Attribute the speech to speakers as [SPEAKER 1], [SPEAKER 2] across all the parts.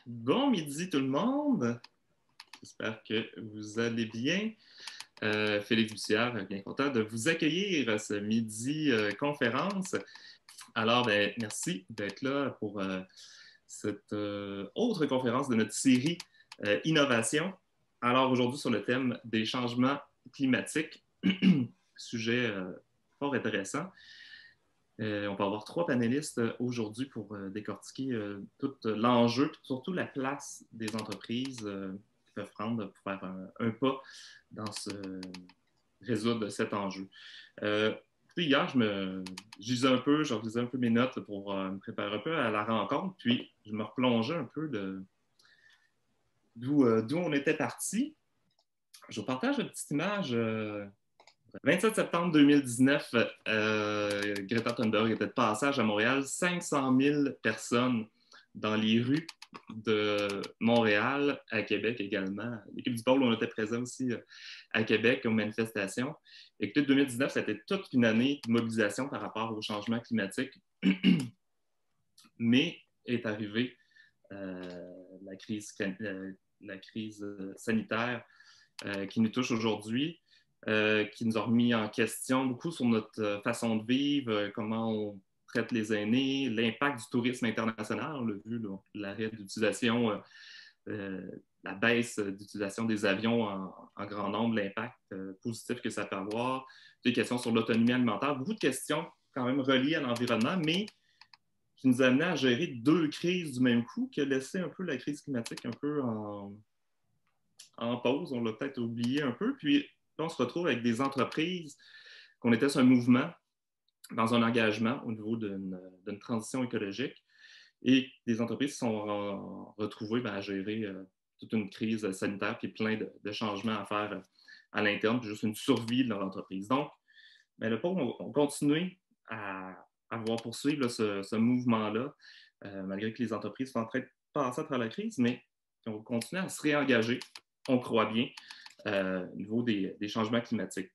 [SPEAKER 1] Bon midi tout le monde. J'espère que vous allez bien. Félix Bussière, bien content de vous accueillir à ce midi conférence. Alors, merci d'être là pour cette autre conférence de notre série Innovation. Alors, aujourd'hui, sur le thème des changements climatiques, sujet fort intéressant. On va avoir 3 panélistes aujourd'hui pour décortiquer tout l'enjeu, surtout la place des entreprises qui peuvent prendre pour faire un pas dans résoudre cet enjeu. Hier, je lisais un peu, je relisais un peu mes notes pour me préparer un peu à la rencontre, puis je me replongeais un peu d'où on était parti. Je vous partage une petite image. 27 septembre 2019, Greta Thunberg était de passage à Montréal. 500 000 personnes dans les rues de Montréal, à Québec également. L'équipe du pôle, on était présent aussi à Québec aux manifestations. Et que 2019, c'était toute une année de mobilisation par rapport au changement climatique. Mais est arrivée la crise sanitaire qui nous touche aujourd'hui. Qui nous a remis en question beaucoup sur notre façon de vivre, comment on traite les aînés, l'impact du tourisme international. On l'a vu, l'arrêt d'utilisation, la baisse d'utilisation des avions en grand nombre, l'impact positif que ça peut avoir, des questions sur l'autonomie alimentaire, beaucoup de questions quand même reliées à l'environnement, mais qui nous amenaient à gérer 2 crises du même coup, qui a laissé un peu la crise climatique un peu en pause. On l'a peut-être oublié un peu, puis là, on se retrouve avec des entreprises qu'on était sur un mouvement, dans un engagement au niveau d'une transition écologique et des entreprises qui sont retrouvées à gérer toute une crise sanitaire puis plein de changements à faire à l'interne, puis juste une survie de leur entreprise. Donc, le pôle, on continue à voir poursuivre là, ce mouvement-là, malgré que les entreprises sont en train de passer à travers la crise, mais on va continuer à se réengager, on croit bien, au niveau des changements climatiques.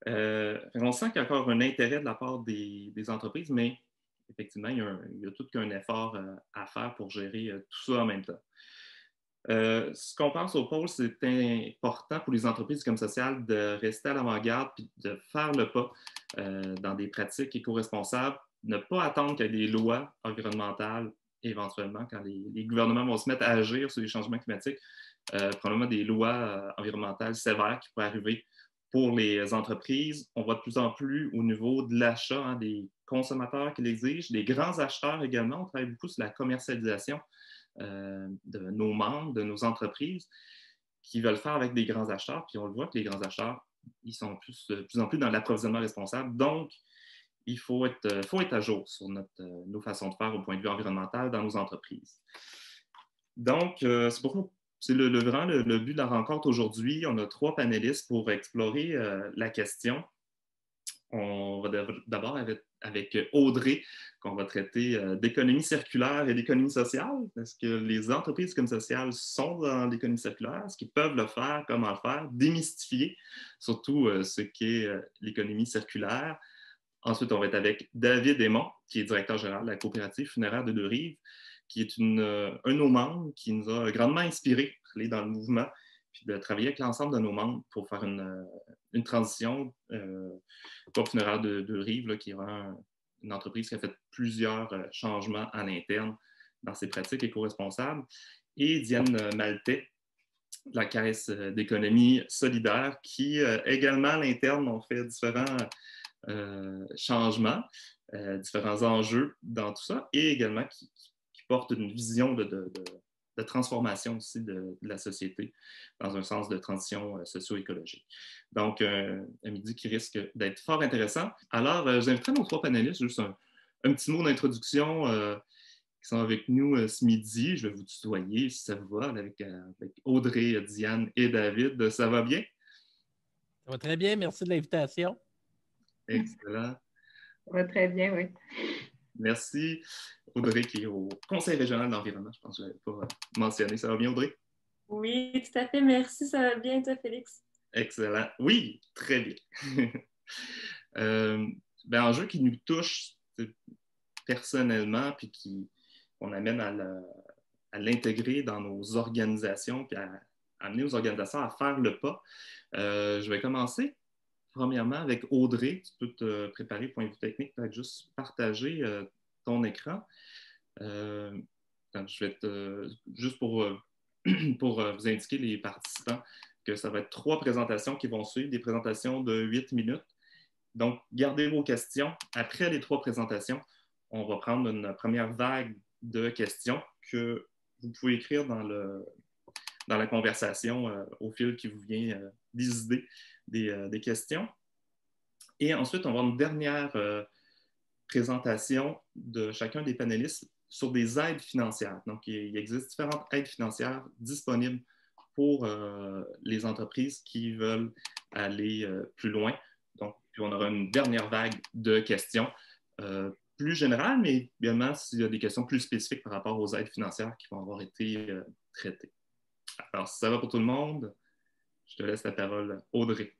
[SPEAKER 1] On sent qu'il y a encore un intérêt de la part des entreprises, mais effectivement, il y a tout qu'un effort à faire pour gérer tout ça en même temps. Ce qu'on pense au pôle, c'est important pour les entreprises comme sociales de rester à l'avant-garde et de faire le pas dans des pratiques éco-responsables, ne pas attendre qu'il y ait des lois environnementales éventuellement, quand les gouvernements vont se mettre à agir sur les changements climatiques, probablement des lois environnementales sévères qui pourraient arriver pour les entreprises. On voit de plus en plus au niveau de l'achat, des consommateurs qui l'exigent, des grands acheteurs également. On travaille beaucoup sur la commercialisation de nos membres, de nos entreprises, qui veulent faire avec des grands acheteurs. Puis on le voit que les grands acheteurs, ils sont de plus en plus dans l'approvisionnement responsable. Donc, il faut être à jour sur nos façons de faire au point de vue environnemental dans nos entreprises. Donc, c'est vraiment le but de la rencontre aujourd'hui. On a 3 panélistes pour explorer la question. On va d'abord avec Audrey, qu'on va traiter d'économie circulaire et d'économie sociale. Est-ce que les entreprises comme sociales sont dans l'économie circulaire? Est-ce qu'ils peuvent le faire? Comment le faire? Démystifier surtout ce qu'est l'économie circulaire. Ensuite, on va être avec David Aymon, qui est directeur général de la coopérative funéraire de Deux-Rives, qui est un de nos membres qui nous a grandement inspirés à aller dans le mouvement puis de travailler avec l'ensemble de nos membres pour faire une transition. Corps funéraire de Deux-Rives, qui est vraiment une entreprise qui a fait plusieurs changements à l'interne dans ses pratiques éco-responsables. Et Diane Maltais, de la Caisse d'économie solidaire, qui également à l'interne ont fait différents changements, différents enjeux dans tout ça, et également qui portent une vision de transformation aussi de la société dans un sens de transition socio-écologique. Donc, un midi qui risque d'être fort intéressant. Alors, j'inviterai nos 3 panélistes, juste un petit mot d'introduction qui sont avec nous ce midi. Je vais vous tutoyer si ça vous va, avec Audrey, Diane et David. Ça va bien?
[SPEAKER 2] Ça va très bien, merci de l'invitation.
[SPEAKER 1] Excellent.
[SPEAKER 3] Ça va très bien, oui.
[SPEAKER 1] Merci. Audrey qui est au Conseil régional de l'environnement. Je pense que je n'avais pas mentionné. Ça va bien, Audrey?
[SPEAKER 4] Oui, tout à fait. Merci. Ça va bien, toi, Félix?
[SPEAKER 1] Excellent. Oui, très bien. Un jeu qui nous touche personnellement puis qui qu'on amène à l'intégrer dans nos organisations, puis à amener nos organisations à faire le pas. Je vais commencer premièrement avec Audrey. Tu peux te préparer point de vue technique, peut-être juste partager ton écran. Je vais juste pour vous indiquer les participants que ça va être 3 présentations qui vont suivre, des présentations de 8 minutes. Donc, gardez vos questions. Après les 3 présentations, on va prendre une première vague de questions que vous pouvez écrire dans la conversation au fil qui vous vient des idées, des questions. Et ensuite, on va avoir une dernière présentation de chacun des panélistes sur des aides financières. Donc, il existe différentes aides financières disponibles pour les entreprises qui veulent aller plus loin. Donc, puis on aura une dernière vague de questions plus générales, mais également s'il y a des questions plus spécifiques par rapport aux aides financières qui vont avoir été traitées. Alors, si ça va pour tout le monde, je te laisse la parole, Audrey.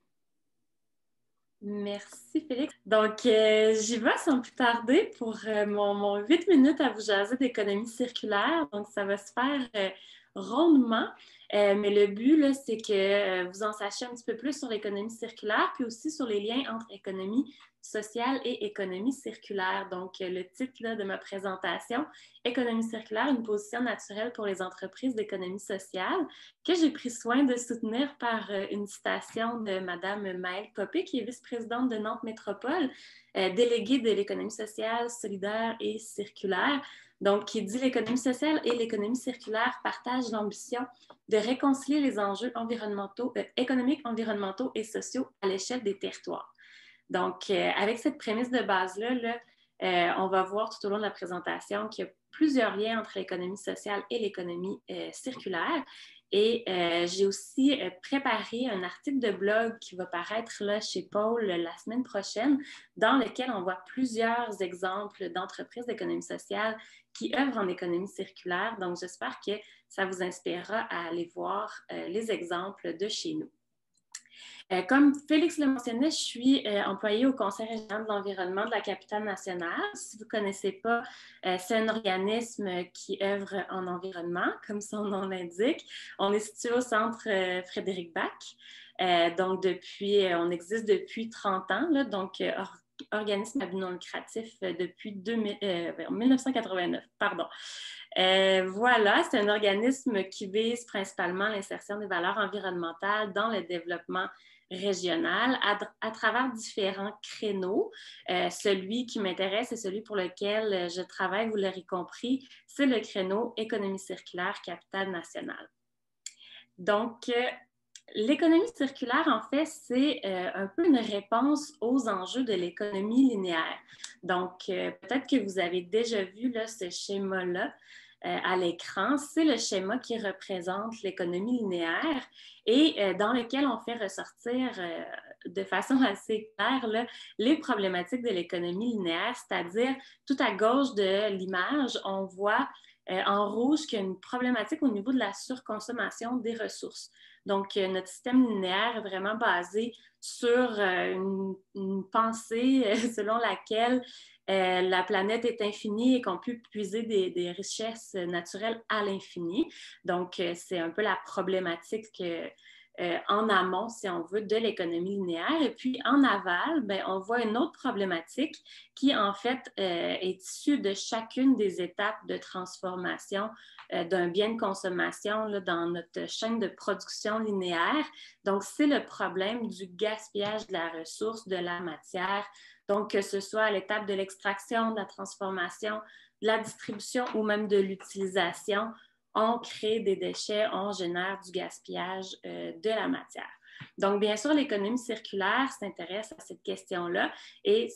[SPEAKER 4] Merci, Félix. Donc, j'y vais sans plus tarder pour mon 8 minutes à vous jaser d'économie circulaire. Donc, ça va se faire rondement. Mais le but, là, c'est que vous en sachiez un petit peu plus sur l'économie circulaire, puis aussi sur les liens entre économie sociale et économie circulaire. Donc, le titre là, de ma présentation, Économie circulaire, une position naturelle pour les entreprises d'économie sociale, que j'ai pris soin de soutenir par une citation de Mme Maëlle Copé, qui est vice-présidente de Nantes Métropole, déléguée de l'économie sociale, solidaire et circulaire. Donc, qui dit l'économie sociale et l'économie circulaire partagent l'ambition de réconcilier les enjeux économiques, environnementaux et sociaux à l'échelle des territoires. Donc, avec cette prémisse de base-là, on va voir tout au long de la présentation qu'il y a plusieurs liens entre l'économie sociale et l'économie circulaire. Et j'ai aussi préparé un article de blog qui va paraître là, chez Paul la semaine prochaine, dans lequel on voit plusieurs exemples d'entreprises d'économie sociale qui œuvrent en économie circulaire. Donc, j'espère que ça vous inspirera à aller voir les exemples de chez nous. Comme Félix le mentionnait, je suis employée au Conseil régional de l'environnement de la capitale nationale. Si vous ne connaissez pas, c'est un organisme qui œuvre en environnement, comme son nom l'indique. On est situé au centre Frédéric Bach. Donc, on existe depuis 30 ans, là, donc organisme à but non lucratif depuis 1989. Pardon. Voilà, c'est un organisme qui vise principalement l'insertion des valeurs environnementales dans le développement régional à travers différents créneaux. Celui qui m'intéresse et celui pour lequel je travaille, vous l'aurez compris, c'est le créneau économie circulaire capitale nationale. Donc, l'économie circulaire, en fait, c'est un peu une réponse aux enjeux de l'économie linéaire. Donc, peut-être que vous avez déjà vu là, ce schéma-là à l'écran. C'est le schéma qui représente l'économie linéaire et dans lequel on fait ressortir de façon assez claire là, les problématiques de l'économie linéaire, c'est-à-dire tout à gauche de l'image, on voit en rouge qu'il y a une problématique au niveau de la surconsommation des ressources. Donc, notre système linéaire est vraiment basé sur une pensée selon laquelle la planète est infinie et qu'on peut puiser des richesses naturelles à l'infini. Donc, c'est un peu la problématique en amont, si on veut, de l'économie linéaire. Et puis, en aval, bien, on voit une autre problématique qui, en fait, est issue de chacune des étapes de transformation d'un bien de consommation là, dans notre chaîne de production linéaire. Donc, c'est le problème du gaspillage de la ressource, de la matière. Donc, que ce soit à l'étape de l'extraction, de la transformation, de la distribution ou même de l'utilisation, on crée des déchets, on génère du gaspillage de la matière. Donc, bien sûr, l'économie circulaire s'intéresse à cette question-là et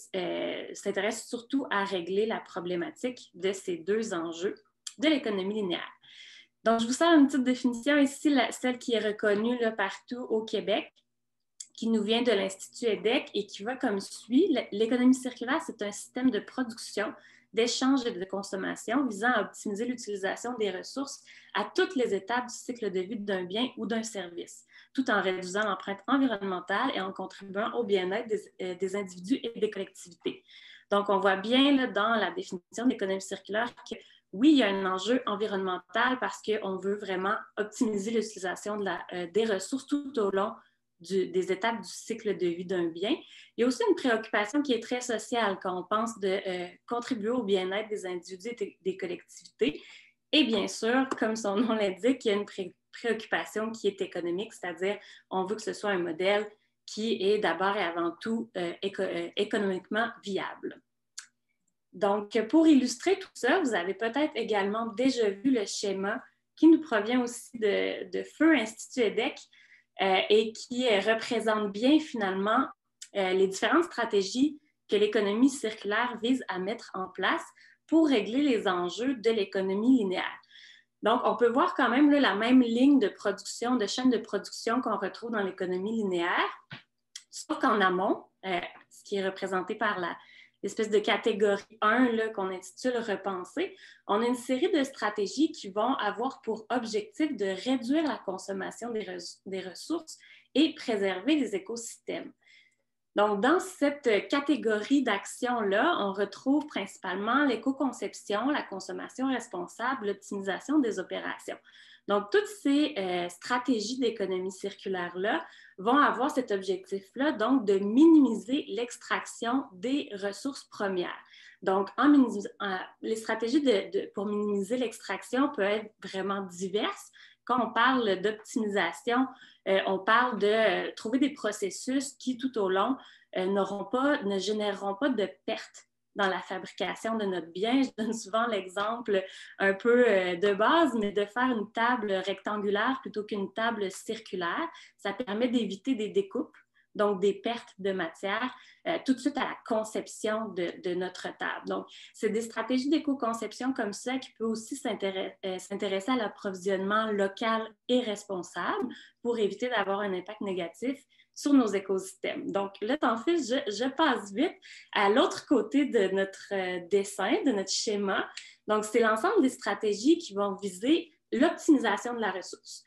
[SPEAKER 4] s'intéresse surtout à régler la problématique de ces deux enjeux de l'économie linéaire. Donc, je vous sers une petite définition ici, celle qui est reconnue là, partout au Québec, qui nous vient de l'Institut EDEC et qui va comme suit. L'économie circulaire, c'est un système de production, d'échange et de consommation visant à optimiser l'utilisation des ressources à toutes les étapes du cycle de vie d'un bien ou d'un service, tout en réduisant l'empreinte environnementale et en contribuant au bien-être des individus et des collectivités. Donc, on voit bien là, dans la définition de l'économie circulaire que oui, il y a un enjeu environnemental parce qu'on veut vraiment optimiser l'utilisation des ressources tout au long des étapes du cycle de vie d'un bien. Il y a aussi une préoccupation qui est très sociale quand on pense de contribuer au bien-être des individus et des collectivités. Et bien sûr, comme son nom l'indique, il y a une préoccupation qui est économique, c'est-à-dire on veut que ce soit un modèle qui est d'abord et avant tout économiquement viable. Donc, pour illustrer tout ça, vous avez peut-être également déjà vu le schéma qui nous provient aussi de Feu Institut EDEC et qui représente bien finalement les différentes stratégies que l'économie circulaire vise à mettre en place pour régler les enjeux de l'économie linéaire. Donc, on peut voir quand même là, la même ligne de production, de chaîne de production qu'on retrouve dans l'économie linéaire, sauf qu'en amont, ce qui est représenté par l'espèce de catégorie 1 qu'on intitule « Repenser », on a une série de stratégies qui vont avoir pour objectif de réduire la consommation des ressources et préserver les écosystèmes. Donc, dans cette catégorie d'actions-là, on retrouve principalement l'éco-conception, la consommation responsable, l'optimisation des opérations. Donc, toutes ces stratégies d'économie circulaire-là vont avoir cet objectif-là, donc de minimiser l'extraction des ressources premières. Donc, les stratégies pour minimiser l'extraction peuvent être vraiment diverses. Quand on parle d'optimisation, on parle de trouver des processus qui, tout au long, ne généreront pas de pertes dans la fabrication de notre bien. Je donne souvent l'exemple un peu de base, mais de faire une table rectangulaire plutôt qu'une table circulaire. Ça permet d'éviter des découpes, donc des pertes de matière, tout de suite à la conception de notre table. Donc, c'est des stratégies d'éco-conception comme ça qui peuvent aussi s'intéresser à l'approvisionnement local et responsable pour éviter d'avoir un impact négatif sur nos écosystèmes. Donc, là, en fait, je passe vite à l'autre côté de notre dessin, de notre schéma. Donc, c'est l'ensemble des stratégies qui vont viser l'optimisation de la ressource.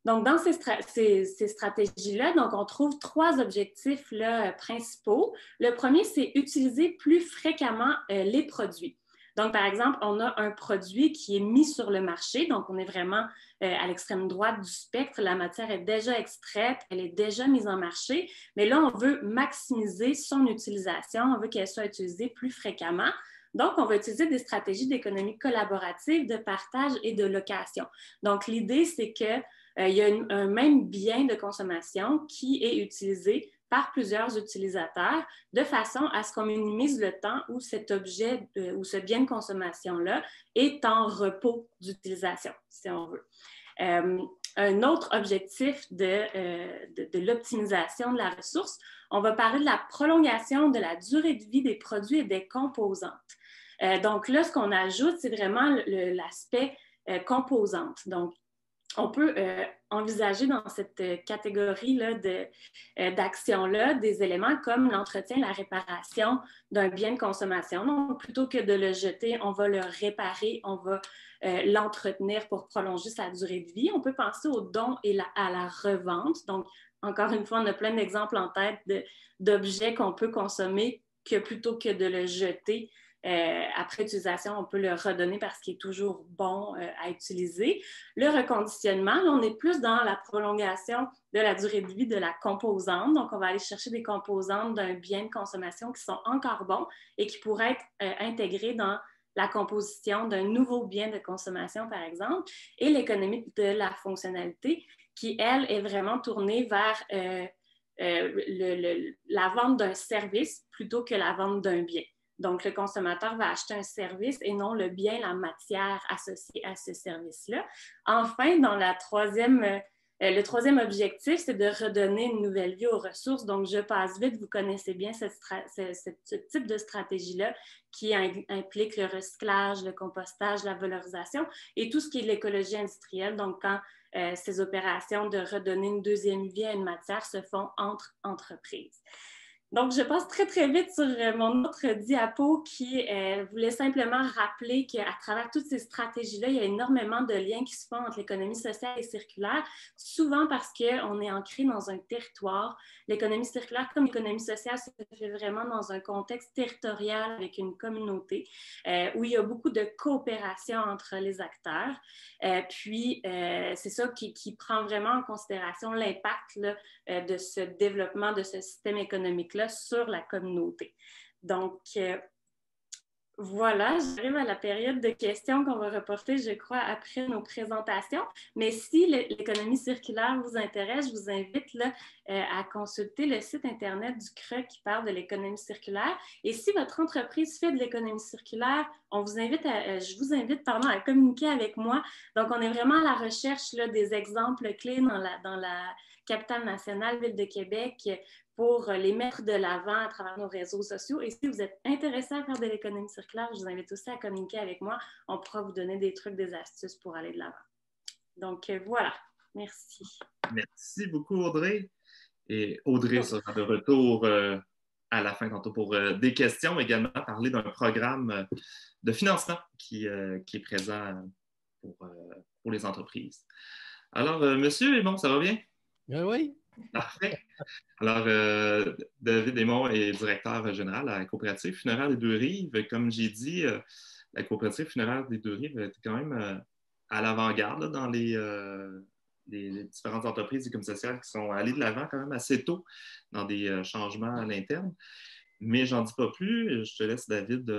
[SPEAKER 4] Donc, dans ces stratégies-là, donc, on trouve 3 objectifs là, principaux. Le premier, c'est utiliser plus fréquemment les produits. Donc, par exemple, on a un produit qui est mis sur le marché. Donc, on est vraiment à l'extrême droite du spectre. La matière est déjà extraite, elle est déjà mise en marché. Mais là, on veut maximiser son utilisation. On veut qu'elle soit utilisée plus fréquemment. Donc, on va utiliser des stratégies d'économie collaborative, de partage et de location. Donc, l'idée, c'est qu'il y a un même bien de consommation qui est utilisé par plusieurs utilisateurs de façon à ce qu'on minimise le temps où cet objet ou ce bien de consommation-là est en repos d'utilisation, si on veut. Un autre objectif de l'optimisation de la ressource, on va parler de la prolongation de la durée de vie des produits et des composantes. Donc là, ce qu'on ajoute, c'est vraiment l'aspect composante. Donc, on peut envisager dans cette catégorie-là d'actions-là des éléments comme l'entretien, la réparation d'un bien de consommation. Donc, plutôt que de le jeter, on va le réparer, on va l'entretenir pour prolonger sa durée de vie. On peut penser au don et à la revente. Donc, encore une fois, on a plein d'exemples en tête d'objets qu'on peut consommer que plutôt que de le jeter, après utilisation, on peut le redonner parce qu'il est toujours bon à utiliser. Le reconditionnement, là, on est plus dans la prolongation de la durée de vie de la composante. Donc, on va aller chercher des composantes d'un bien de consommation qui sont encore bons et qui pourraient être intégrés dans la composition d'un nouveau bien de consommation, par exemple. Et l'économie de la fonctionnalité qui, elle, est vraiment tournée vers la vente d'un service plutôt que la vente d'un bien. Donc, le consommateur va acheter un service et non le bien, la matière associée à ce service-là. Enfin, dans le troisième objectif, c'est de redonner une nouvelle vie aux ressources. Donc, je passe vite, vous connaissez bien ce type de stratégie-là qui implique le recyclage, le compostage, la valorisation et tout ce qui est l'écologie industrielle. Donc, quand ces opérations de redonner une deuxième vie à une matière se font entre entreprises. Donc, je passe très, très vite sur mon autre diapo qui voulait simplement rappeler qu'à travers toutes ces stratégies-là, il y a énormément de liens qui se font entre l'économie sociale et circulaire, souvent parce qu'on est ancré dans un territoire. L'économie circulaire, comme l'économie sociale, se fait vraiment dans un contexte territorial avec une communauté où il y a beaucoup de coopération entre les acteurs. C'est ça qui prend vraiment en considération l'impact de ce développement de ce système économique-là sur la communauté. Donc, voilà, j'arrive à la période de questions qu'on va reporter, je crois, après nos présentations. Mais si l'économie circulaire vous intéresse, je vous invite là, à consulter le site Internet du CREA qui parle de l'économie circulaire. Et si votre entreprise fait de l'économie circulaire, je vous invite à communiquer avec moi. Donc, on est vraiment à la recherche là, des exemples clés dans la capitale nationale, Ville de Québec, pour les mettre de l'avant à travers nos réseaux sociaux. Et si vous êtes intéressé à faire de l'économie circulaire, je vous invite aussi à communiquer avec moi. On pourra vous donner des trucs, des astuces pour aller de l'avant. Donc, voilà. Merci.
[SPEAKER 1] Merci beaucoup, Audrey. Et Audrey sera de retour à la fin tantôt pour des questions, mais également parler d'un programme de financement qui est présent pour les entreprises. Alors, monsieur Aymon, ça va bien?
[SPEAKER 2] Oui.
[SPEAKER 1] Parfait. Alors, David Aymon est directeur général à la Coopérative funéraire des Deux-Rives. Comme j'ai dit, la Coopérative funéraire des Deux-Rives est quand même à l'avant-garde là, dans les différentes entreprises et communes sociales qui sont allées de l'avant quand même assez tôt dans des changements à l'interne. Mais j'en dis pas plus. Je te laisse, David,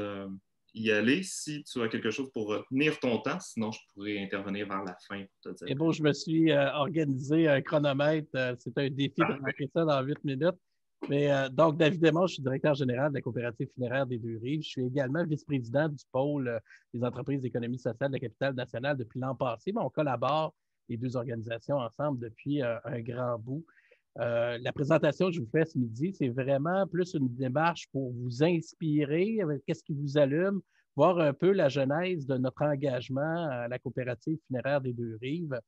[SPEAKER 1] y aller si tu as quelque chose pour tenir ton temps. Sinon, je pourrais intervenir vers la fin pour te dire.
[SPEAKER 2] Et bon, je me suis organisé un chronomètre. C'est un défi de remarquer ça dans 8 minutes. Mais donc, David Aymon, je suis directeur général de la Coopérative funéraire des Deux-Rives. Je suis également vice-président du pôle des entreprises d'économie sociale de la capitale nationale depuis l'an passé. Mais on collabore, les deux organisations, ensemble depuis un grand bout. La présentation que je vous fais ce midi, c'est vraiment plus une démarche pour vous inspirer avec qu'est-ce qui vous allume, voir un peu la genèse de notre engagement à la Coopérative funéraire des Deux-Rives,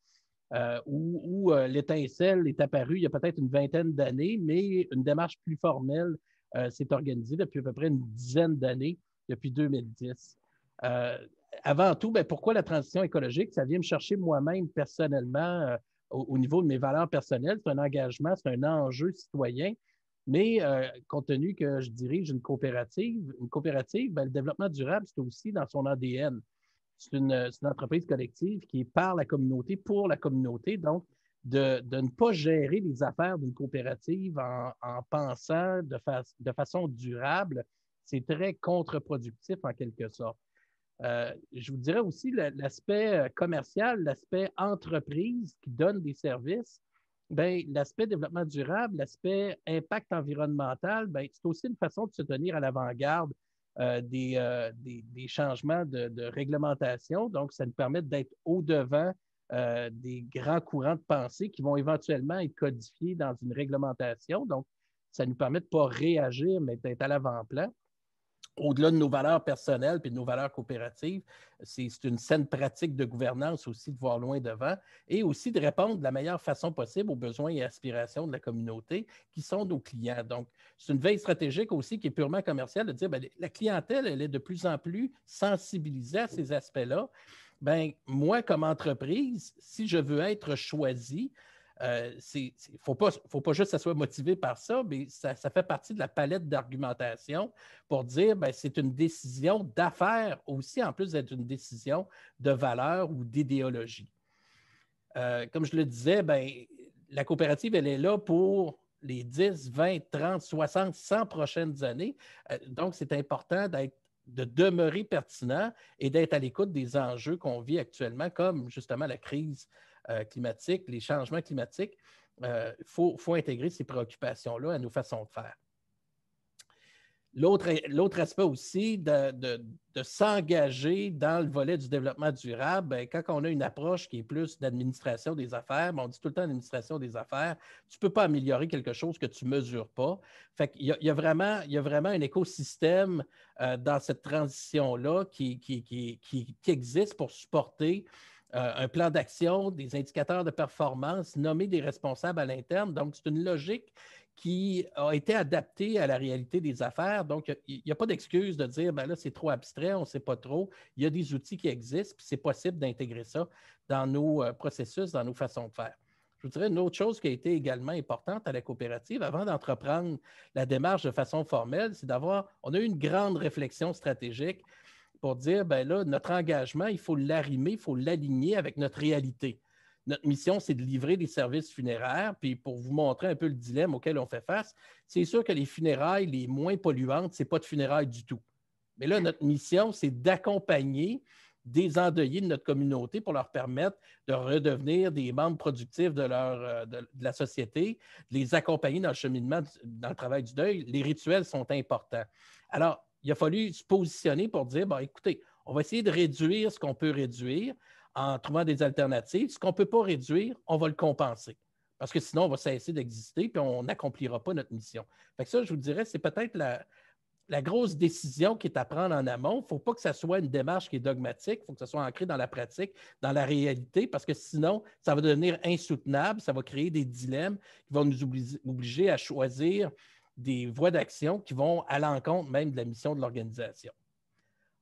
[SPEAKER 2] où l'étincelle est apparue il y a peut-être une vingtaine d'années, mais une démarche plus formelle s'est organisée depuis à peu près une dizaine d'années, depuis 2010. Avant tout, pourquoi la transition écologique? Ça vient me chercher moi-même personnellement au niveau de mes valeurs personnelles. C'est un engagement, c'est un enjeu citoyen. Mais compte tenu que je dirige une coopérative, le développement durable, c'est aussi dans son ADN. C'est une entreprise collective qui est par la communauté, pour la communauté. Donc, de ne pas gérer les affaires d'une coopérative en pensant de façon durable, c'est très contre-productif en quelque sorte. Je vous dirais aussi l'aspect commercial, l'aspect entreprise qui donne des services. L'aspect développement durable, l'aspect impact environnemental, c'est aussi une façon de se tenir à l'avant-garde des changements de réglementation. Donc, ça nous permet d'être au-devant des grands courants de pensée qui vont éventuellement être codifiés dans une réglementation. Donc, ça nous permet de ne pas réagir, mais d'être à l'avant-plan. Au-delà de nos valeurs personnelles et de nos valeurs coopératives, c'est une saine pratique de gouvernance aussi de voir loin devant et aussi de répondre de la meilleure façon possible aux besoins et aspirations de la communauté qui sont nos clients. Donc, c'est une veille stratégique aussi qui est purement commerciale de dire la clientèle, elle est de plus en plus sensibilisée à ces aspects-là. Moi, comme entreprise, si je veux être choisi, il ne faut pas juste que ça soit motivé par ça, mais ça fait partie de la palette d'argumentation pour dire que c'est une décision d'affaires aussi, en plus d'être une décision de valeur ou d'idéologie. Comme je le disais, la coopérative, elle est là pour les 10, 20, 30, 60, 100 prochaines années. Donc, c'est important de demeurer pertinent et d'être à l'écoute des enjeux qu'on vit actuellement, comme justement la crise climatique, les changements climatiques. Faut intégrer ces préoccupations-là à nos façons de faire. L'autre aspect aussi de s'engager dans le volet du développement durable, quand on a une approche qui est plus d'administration des affaires, on dit tout le temps administration des affaires, tu ne peux pas améliorer quelque chose que tu ne mesures pas. Fait qu'il y a vraiment un écosystème dans cette transition-là qui existe pour supporter un plan d'action, des indicateurs de performance, nommer des responsables à l'interne. Donc, c'est une logique qui a été adapté à la réalité des affaires. Donc, il n'y a pas d'excuse de dire, ben là, c'est trop abstrait, on ne sait pas trop. Il y a des outils qui existent, puis c'est possible d'intégrer ça dans nos processus, dans nos façons de faire. Je vous dirais une autre chose qui a été également importante à la coopérative, avant d'entreprendre la démarche de façon formelle, c'est on a eu une grande réflexion stratégique pour dire, ben là, notre engagement, il faut l'arrimer, il faut l'aligner avec notre réalité. Notre mission, c'est de livrer des services funéraires. Puis pour vous montrer un peu le dilemme auquel on fait face, c'est sûr que les funérailles les moins polluantes, ce n'est pas de funérailles du tout. Mais là, notre mission, c'est d'accompagner des endeuillés de notre communauté pour leur permettre de redevenir des membres productifs de la société, de les accompagner dans le cheminement, dans le travail du deuil. Les rituels sont importants. Alors, il a fallu se positionner pour dire, bon, écoutez, on va essayer de réduire ce qu'on peut réduire en trouvant des alternatives. Ce qu'on ne peut pas réduire, on va le compenser. Parce que sinon, on va cesser d'exister et on n'accomplira pas notre mission. Fait que ça, je vous dirais, c'est peut-être la grosse décision qui est à prendre en amont. Il ne faut pas que ça soit une démarche qui est dogmatique, il faut que ça soit ancré dans la pratique, dans la réalité, parce que sinon, ça va devenir insoutenable, ça va créer des dilemmes qui vont nous obliger à choisir des voies d'action qui vont à l'encontre même de la mission de l'organisation.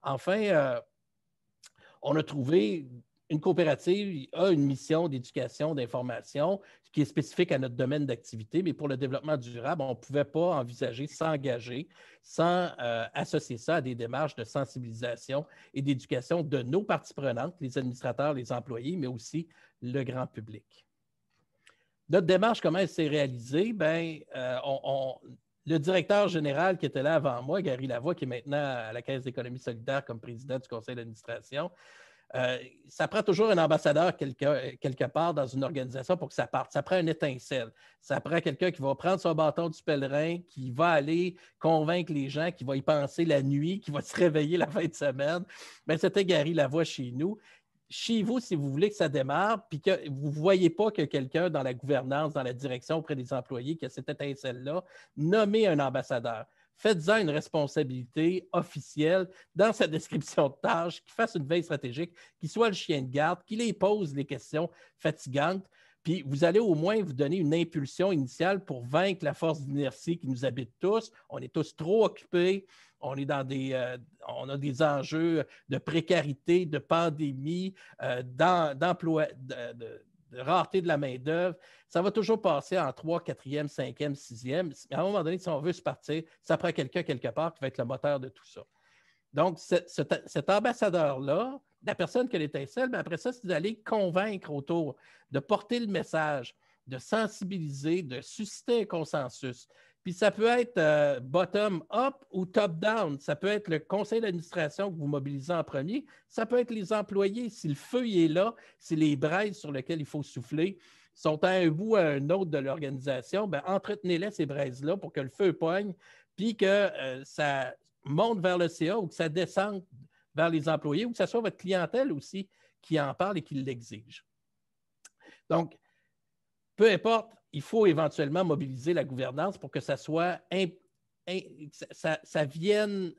[SPEAKER 2] Enfin, on a trouvé une coopérative a une mission d'éducation, d'information qui est spécifique à notre domaine d'activité, mais pour le développement durable, on ne pouvait pas envisager s'engager sans associer ça à des démarches de sensibilisation et d'éducation de nos parties prenantes, les administrateurs, les employés, mais aussi le grand public. Notre démarche, comment elle s'est réalisée? Bien, le directeur général qui était là avant moi, Gary Lavoie, qui est maintenant à la Caisse d'économie solidaire comme président du conseil d'administration, ça prend toujours un ambassadeur quelque part dans une organisation pour que ça parte. Ça prend une étincelle. Ça prend quelqu'un qui va prendre son bâton du pèlerin, qui va aller convaincre les gens, qui va y penser la nuit, qui va se réveiller la fin de semaine. Bien, c'était Gary Lavoie chez nous. Chez vous, si vous voulez que ça démarre, puis que vous ne voyez pas que quelqu'un dans la gouvernance, dans la direction auprès des employés, qui a cette étincelle-là, nommez un ambassadeur. Faites-en une responsabilité officielle dans sa description de tâche, qui fasse une veille stratégique, qui soit le chien de garde, qui les pose les questions fatigantes. Puis vous allez au moins vous donner une impulsion initiale pour vaincre la force d'inertie qui nous habite tous. On est tous trop occupés. On est on a des enjeux de précarité, de pandémie, d'emploi, de rareté de la main-d'œuvre. Ça va toujours passer en 3, 4e, 5e, 6e. À un moment donné, si on veut se partir, ça prend quelqu'un quelque part qui va être le moteur de tout ça. Donc, cet ambassadeur-là, la personne qui a l'étincelle, bien après ça, c'est d'aller convaincre autour, de porter le message, de sensibiliser, de susciter un consensus. Puis ça peut être bottom-up ou top-down. Ça peut être le conseil d'administration que vous mobilisez en premier. Ça peut être les employés. Si le feu est là, si les braises sur lesquelles il faut souffler sont à un bout ou à un autre de l'organisation, bien, entretenez-les, ces braises-là, pour que le feu poigne, puis que ça monte vers le CA ou que ça descende vers les employés ou que ce soit votre clientèle aussi qui en parle et qui l'exige. Donc, peu importe, il faut éventuellement mobiliser la gouvernance pour que ça soit ça vienne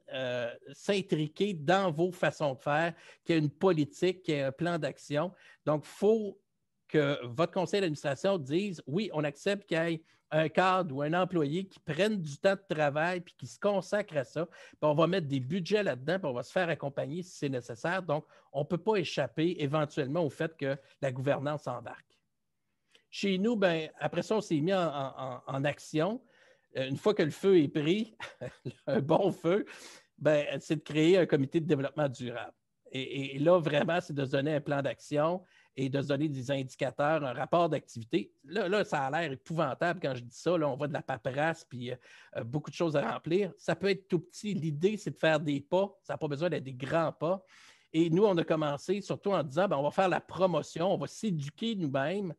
[SPEAKER 2] s'intriquer dans vos façons de faire, qu'il y ait une politique, qu'il y ait un plan d'action. Donc, il faut que votre conseil d'administration dise oui, on accepte qu'il y ait un cadre ou un employé qui prenne du temps de travail puis qui se consacre à ça. Puis on va mettre des budgets là-dedans, puis on va se faire accompagner si c'est nécessaire. Donc, on ne peut pas échapper éventuellement au fait que la gouvernance embarque. Chez nous, ben, après ça, on s'est mis en action. Une fois que le feu est pris, un bon feu, ben, c'est de créer un comité de développement durable. Et là, vraiment, c'est de se donner un plan d'action et de se donner des indicateurs, un rapport d'activité. Là, ça a l'air épouvantable quand je dis ça. Là, on voit de la paperasse puis beaucoup de choses à remplir. Ça peut être tout petit. L'idée, c'est de faire des pas. Ça n'a pas besoin d'être des grands pas. Et nous, on a commencé surtout en disant, ben, on va faire la promotion, on va s'éduquer nous-mêmes.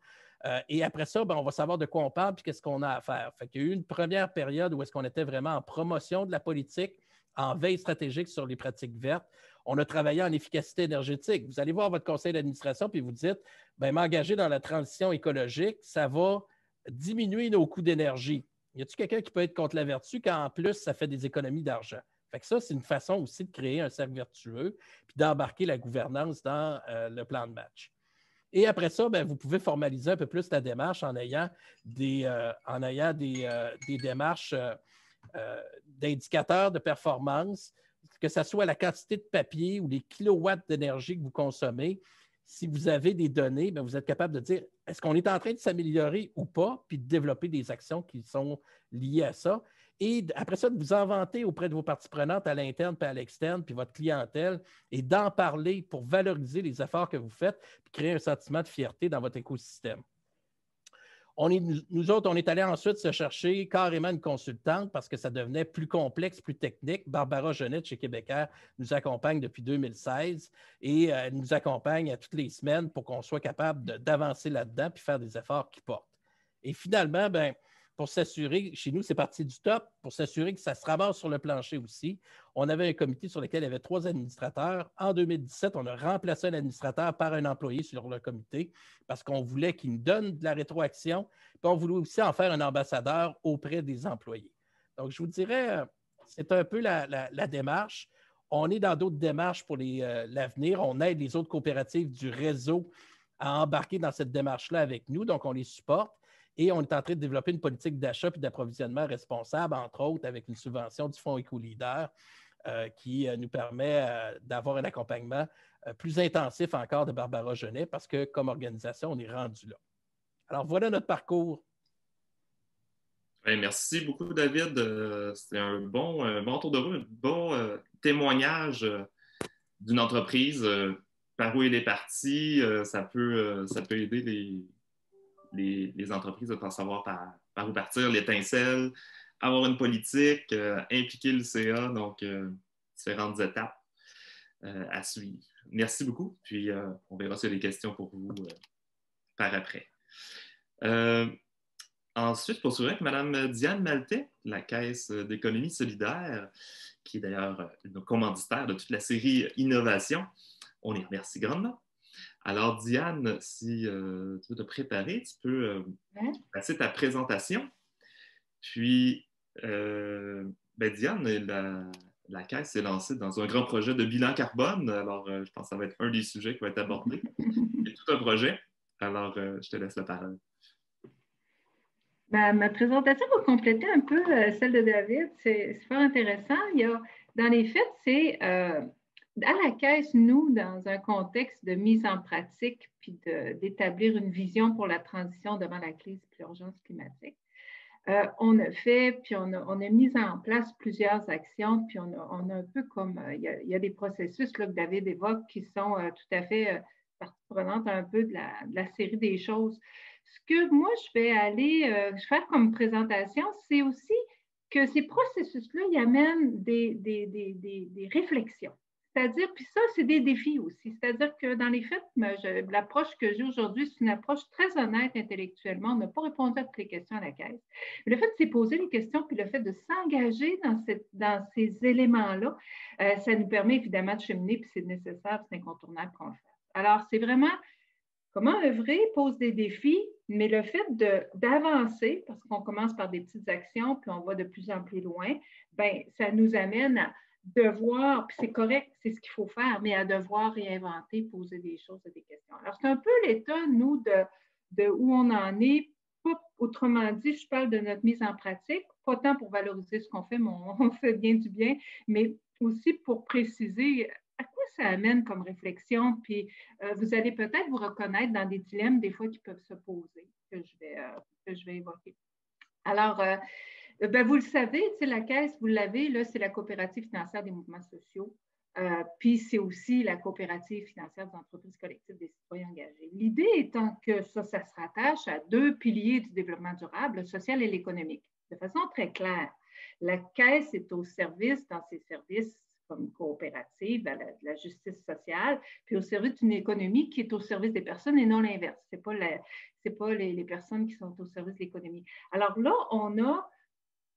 [SPEAKER 2] Et après ça, ben, on va savoir de quoi on parle et qu'est-ce qu'on a à faire. Fait qu'il y a eu une première période où est-ce qu'on était vraiment en promotion de la politique, en veille stratégique sur les pratiques vertes. On a travaillé en efficacité énergétique. Vous allez voir votre conseil d'administration puis vous dites, ben, m'engager dans la transition écologique, ça va diminuer nos coûts d'énergie. Y a-t-il quelqu'un qui peut être contre la vertu quand en plus, ça fait des économies d'argent? Fait que ça, c'est une façon aussi de créer un cercle vertueux puis d'embarquer la gouvernance dans le plan de match. Et après ça, bien, vous pouvez formaliser un peu plus la démarche en ayant des démarches d'indicateurs de performance, que ce soit la quantité de papier ou les kilowatts d'énergie que vous consommez. Si vous avez des données, bien, vous êtes capable de dire est-ce qu'on est en train de s'améliorer ou pas, puis de développer des actions qui sont liées à ça. Et après ça, de vous inventer auprès de vos parties prenantes à l'interne puis à l'externe, puis votre clientèle, et d'en parler pour valoriser les efforts que vous faites, puis créer un sentiment de fierté dans votre écosystème. Nous autres, on est allés ensuite se chercher carrément une consultante parce que ça devenait plus complexe, plus technique. Barbara Genette chez Québécois nous accompagne depuis 2016 et elle nous accompagne toutes les semaines pour qu'on soit capable d'avancer là-dedans puis faire des efforts qui portent. Et finalement, bien, pour s'assurer, chez nous, c'est parti du top, pour s'assurer que ça se ramasse sur le plancher aussi. On avait un comité sur lequel il y avait 3 administrateurs. En 2017, on a remplacé un administrateur par un employé sur le comité parce qu'on voulait qu'il nous donne de la rétroaction, puis on voulait aussi en faire un ambassadeur auprès des employés. Donc, je vous dirais, c'est un peu la démarche. On est dans d'autres démarches pour l'avenir. On aide les autres coopératives du réseau à embarquer dans cette démarche-là avec nous, donc on les supporte. Et on est en train de développer une politique d'achat et d'approvisionnement responsable, entre autres avec une subvention du Fonds Éco-Leader qui nous permet d'avoir un accompagnement plus intensif encore de Barbara Genette parce que comme organisation, on est rendu là. Alors, voilà notre parcours.
[SPEAKER 1] Ouais, merci beaucoup, David. C'était un bon tour de roue, un bon témoignage d'une entreprise. Par où elle est partie, ça peut aider les entreprises à savoir par où partir, l'étincelle, avoir une politique, impliquer le CA, donc différentes étapes à suivre. Merci beaucoup, puis on verra s'il y a des questions pour vous par après. Ensuite, pour suivre avec Mme Diane Maltais, la Caisse d'économie solidaire, qui est d'ailleurs une commanditaire de toute la série Innovation. On les remercie grandement. Alors, Diane, si tu veux te préparer, tu peux passer ta présentation. Puis, Diane, la Caisse s'est lancée dans un grand projet de bilan carbone. Alors, je pense que ça va être un des sujets qui va être abordé. C'est tout un projet. Alors, je te laisse la parole.
[SPEAKER 3] Ma présentation va compléter un peu celle de David. C'est super intéressant. Dans les faits, c'est à la Caisse, nous, dans un contexte de mise en pratique puis d'établir une vision pour la transition devant la crise et l'urgence climatique, on a fait, puis on a mis en place plusieurs actions, puis on a un peu comme, il y a des processus là, que David évoque qui sont tout à fait partie prenante un peu de la série des choses. Ce que moi, je vais aller faire comme présentation, c'est aussi que ces processus-là, ils amènent des réflexions. C'est-à-dire, puis ça, c'est des défis aussi. C'est-à-dire que dans les faits, l'approche que j'ai aujourd'hui, c'est une approche très honnête intellectuellement. On n'a pas répondu à toutes les questions à la Caisse. Mais le fait de s'y poser les questions, puis le fait de s'engager dans ces éléments-là, ça nous permet évidemment de cheminer, puis c'est nécessaire, c'est incontournable qu'on le fasse. Alors, c'est vraiment comment œuvrer pose des défis, mais le fait d'avancer, parce qu'on commence par des petites actions, puis on va de plus en plus loin, bien, ça nous amène à devoir, puis c'est correct, c'est ce qu'il faut faire, mais à devoir réinventer, poser des choses et des questions. Alors, c'est un peu l'état, nous, de où on en est. Autrement dit, je parle de notre mise en pratique, pas tant pour valoriser ce qu'on fait, mais on fait bien du bien, mais aussi pour préciser à quoi ça amène comme réflexion, puis vous allez peut-être vous reconnaître dans des dilemmes des fois qui peuvent se poser, que je vais évoquer. Alors, vous le savez, la Caisse, vous l'avez, là, c'est la coopérative financière des mouvements sociaux, puis c'est aussi la coopérative financière des entreprises collectives des citoyens engagés. L'idée étant que ça se rattache à 2 piliers du développement durable, le social et l'économique. De façon très claire, la Caisse est au service, dans ses services comme coopérative, de la justice sociale, puis au service d'une économie qui est au service des personnes et non l'inverse. Ce n'est pas les personnes qui sont au service de l'économie. Alors là, on a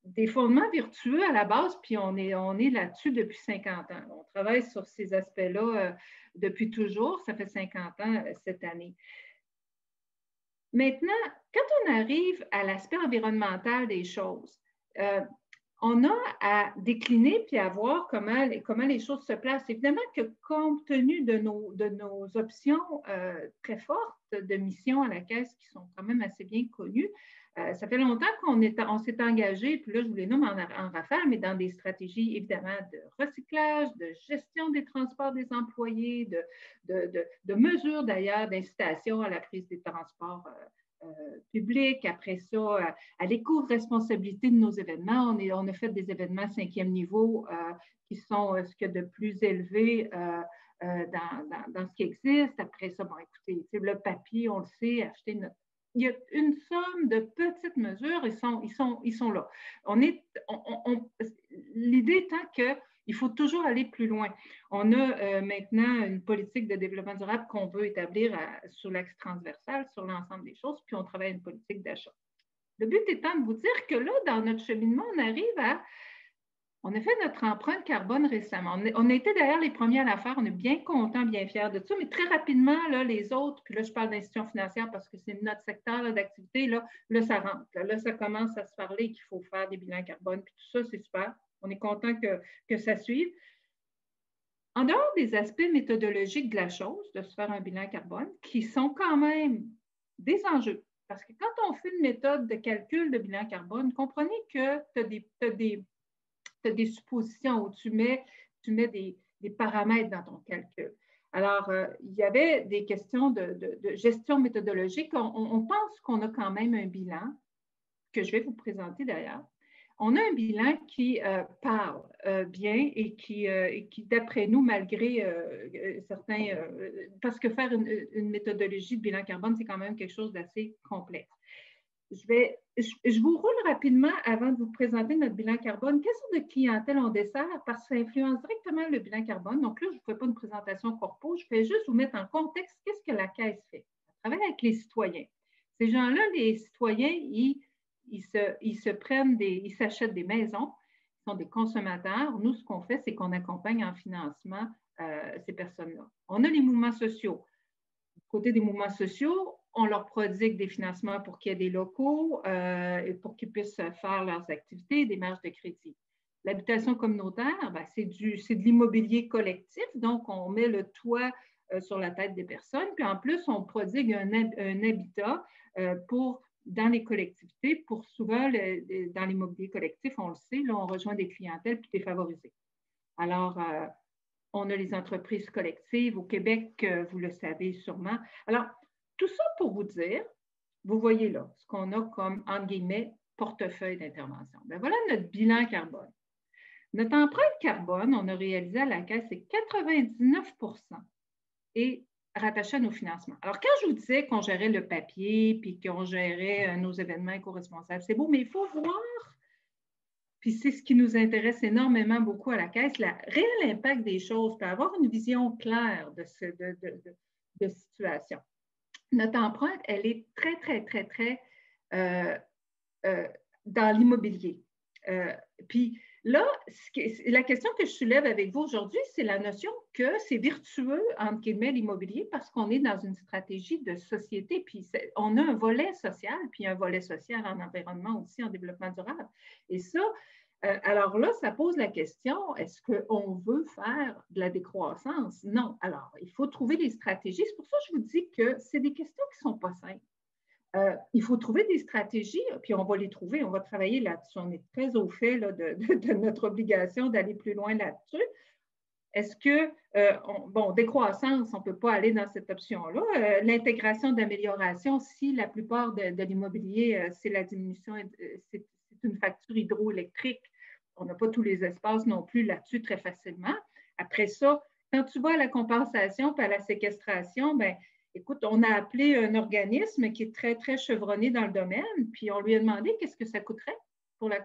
[SPEAKER 3] des fondements vertueux à la base, puis on est là-dessus depuis 50 ans. On travaille sur ces aspects-là depuis toujours. Ça fait 50 ans cette année. Maintenant, quand on arrive à l'aspect environnemental des choses, on a à décliner puis à voir comment les choses se placent. Évidemment que compte tenu de nos options très fortes de mission à la Caisse qui sont quand même assez bien connues, ça fait longtemps qu'on s'est engagé, puis là, je vous les nomme en rafale, mais dans des stratégies, évidemment, de recyclage, de gestion des transports des employés, de mesures, d'ailleurs, d'incitation à la prise des transports publics. Après ça, à l'éco-responsabilité de nos événements. On a fait des événements 5e niveau qui sont ce qu'il y a de plus élevé dans ce qui existe. Après ça, bon, écoutez, le papier, on le sait, acheter notre... Il y a une somme de petites mesures, ils sont là. L'idée étant qu'il faut toujours aller plus loin. On a maintenant une politique de développement durable qu'on veut établir sur l'axe transversal, sur l'ensemble des choses, puis on travaille une politique d'achat. Le but étant de vous dire que là, dans notre cheminement, on a fait notre empreinte carbone récemment. On a été d'ailleurs les premiers à la faire. On est bien contents, bien fiers de ça. Mais très rapidement, là, les autres, puis là, je parle d'institutions financières parce que c'est notre secteur d'activité, là, ça rentre. Là, ça commence à se parler qu'il faut faire des bilans carbone. Puis tout ça, c'est super. On est content que ça suive. En dehors des aspects méthodologiques de la chose, de se faire un bilan carbone, qui sont quand même des enjeux. Parce que quand on fait une méthode de calcul de bilan carbone, comprenez que tu as des suppositions où tu mets des paramètres dans ton calcul. Alors, il y avait des questions de gestion méthodologique. On pense qu'on a quand même un bilan, que je vais vous présenter d'ailleurs. On a un bilan qui parle bien et qui, d'après nous, malgré certains... parce que faire une méthodologie de bilan carbone, c'est quand même quelque chose d'assez complexe. Je vous roule rapidement avant de vous présenter notre bilan carbone. Quelle sorte de clientèle on dessert? Parce que ça influence directement le bilan carbone. Donc là, je ne vous fais pas une présentation corpo, je vais juste vous mettre en contexte qu'est-ce que la Caisse fait. Elle travaille avec les citoyens. Ces gens-là, les citoyens, ils s'achètent des maisons, ils sont des consommateurs. Nous, ce qu'on fait, c'est qu'on accompagne en financement ces personnes-là. On a les mouvements sociaux. Du côté des mouvements sociaux, on leur prodigue des financements pour qu'il y ait des locaux et pour qu'ils puissent faire leurs activités, des marges de crédit. L'habitation communautaire, ben, c'est de l'immobilier collectif, donc on met le toit sur la tête des personnes, puis en plus, on prodigue un habitat dans les collectivités, pour souvent, dans l'immobilier collectif, on le sait, là, on rejoint des clientèles plus défavorisées. Alors, on a les entreprises collectives au Québec, vous le savez sûrement. Alors, tout ça pour vous dire, vous voyez là, ce qu'on a comme, entre guillemets, portefeuille d'intervention. Bien, voilà notre bilan carbone. Notre empreinte carbone, on a réalisé à la Caisse, c'est 99% et rattaché à nos financements. Alors, quand je vous disais qu'on gérait le papier puis qu'on gérait nos événements éco-responsables, c'est beau, mais il faut voir, puis c'est ce qui nous intéresse énormément beaucoup à la Caisse, le réel impact des choses, puis avoir une vision claire de situation. Notre empreinte, elle est très, très, très, très dans l'immobilier. Puis là, la question que je soulève avec vous aujourd'hui, c'est la notion que c'est virtueux, entre guillemets, l'immobilier, parce qu'on est dans une stratégie de société, puis on a un volet social, puis un volet social en environnement aussi, en développement durable. Et ça, alors là, ça pose la question, est-ce qu'on veut faire de la décroissance? Non. Alors, il faut trouver des stratégies. C'est pour ça que je vous dis que c'est des questions qui ne sont pas simples. Il faut trouver des stratégies, puis on va les trouver, on va travailler là-dessus. On est très au fait là, de notre obligation d'aller plus loin là-dessus. Est-ce que, décroissance, on ne peut pas aller dans cette option-là. L'intégration d'amélioration, si la plupart de l'immobilier, c'est la diminution, c'est une facture hydroélectrique, on n'a pas tous les espaces non plus là-dessus très facilement. Après ça, quand tu vas à la compensation et à la séquestration, bien, écoute, on a appelé un organisme qui est très, très chevronné dans le domaine, puis on lui a demandé qu'est-ce que ça coûterait pour la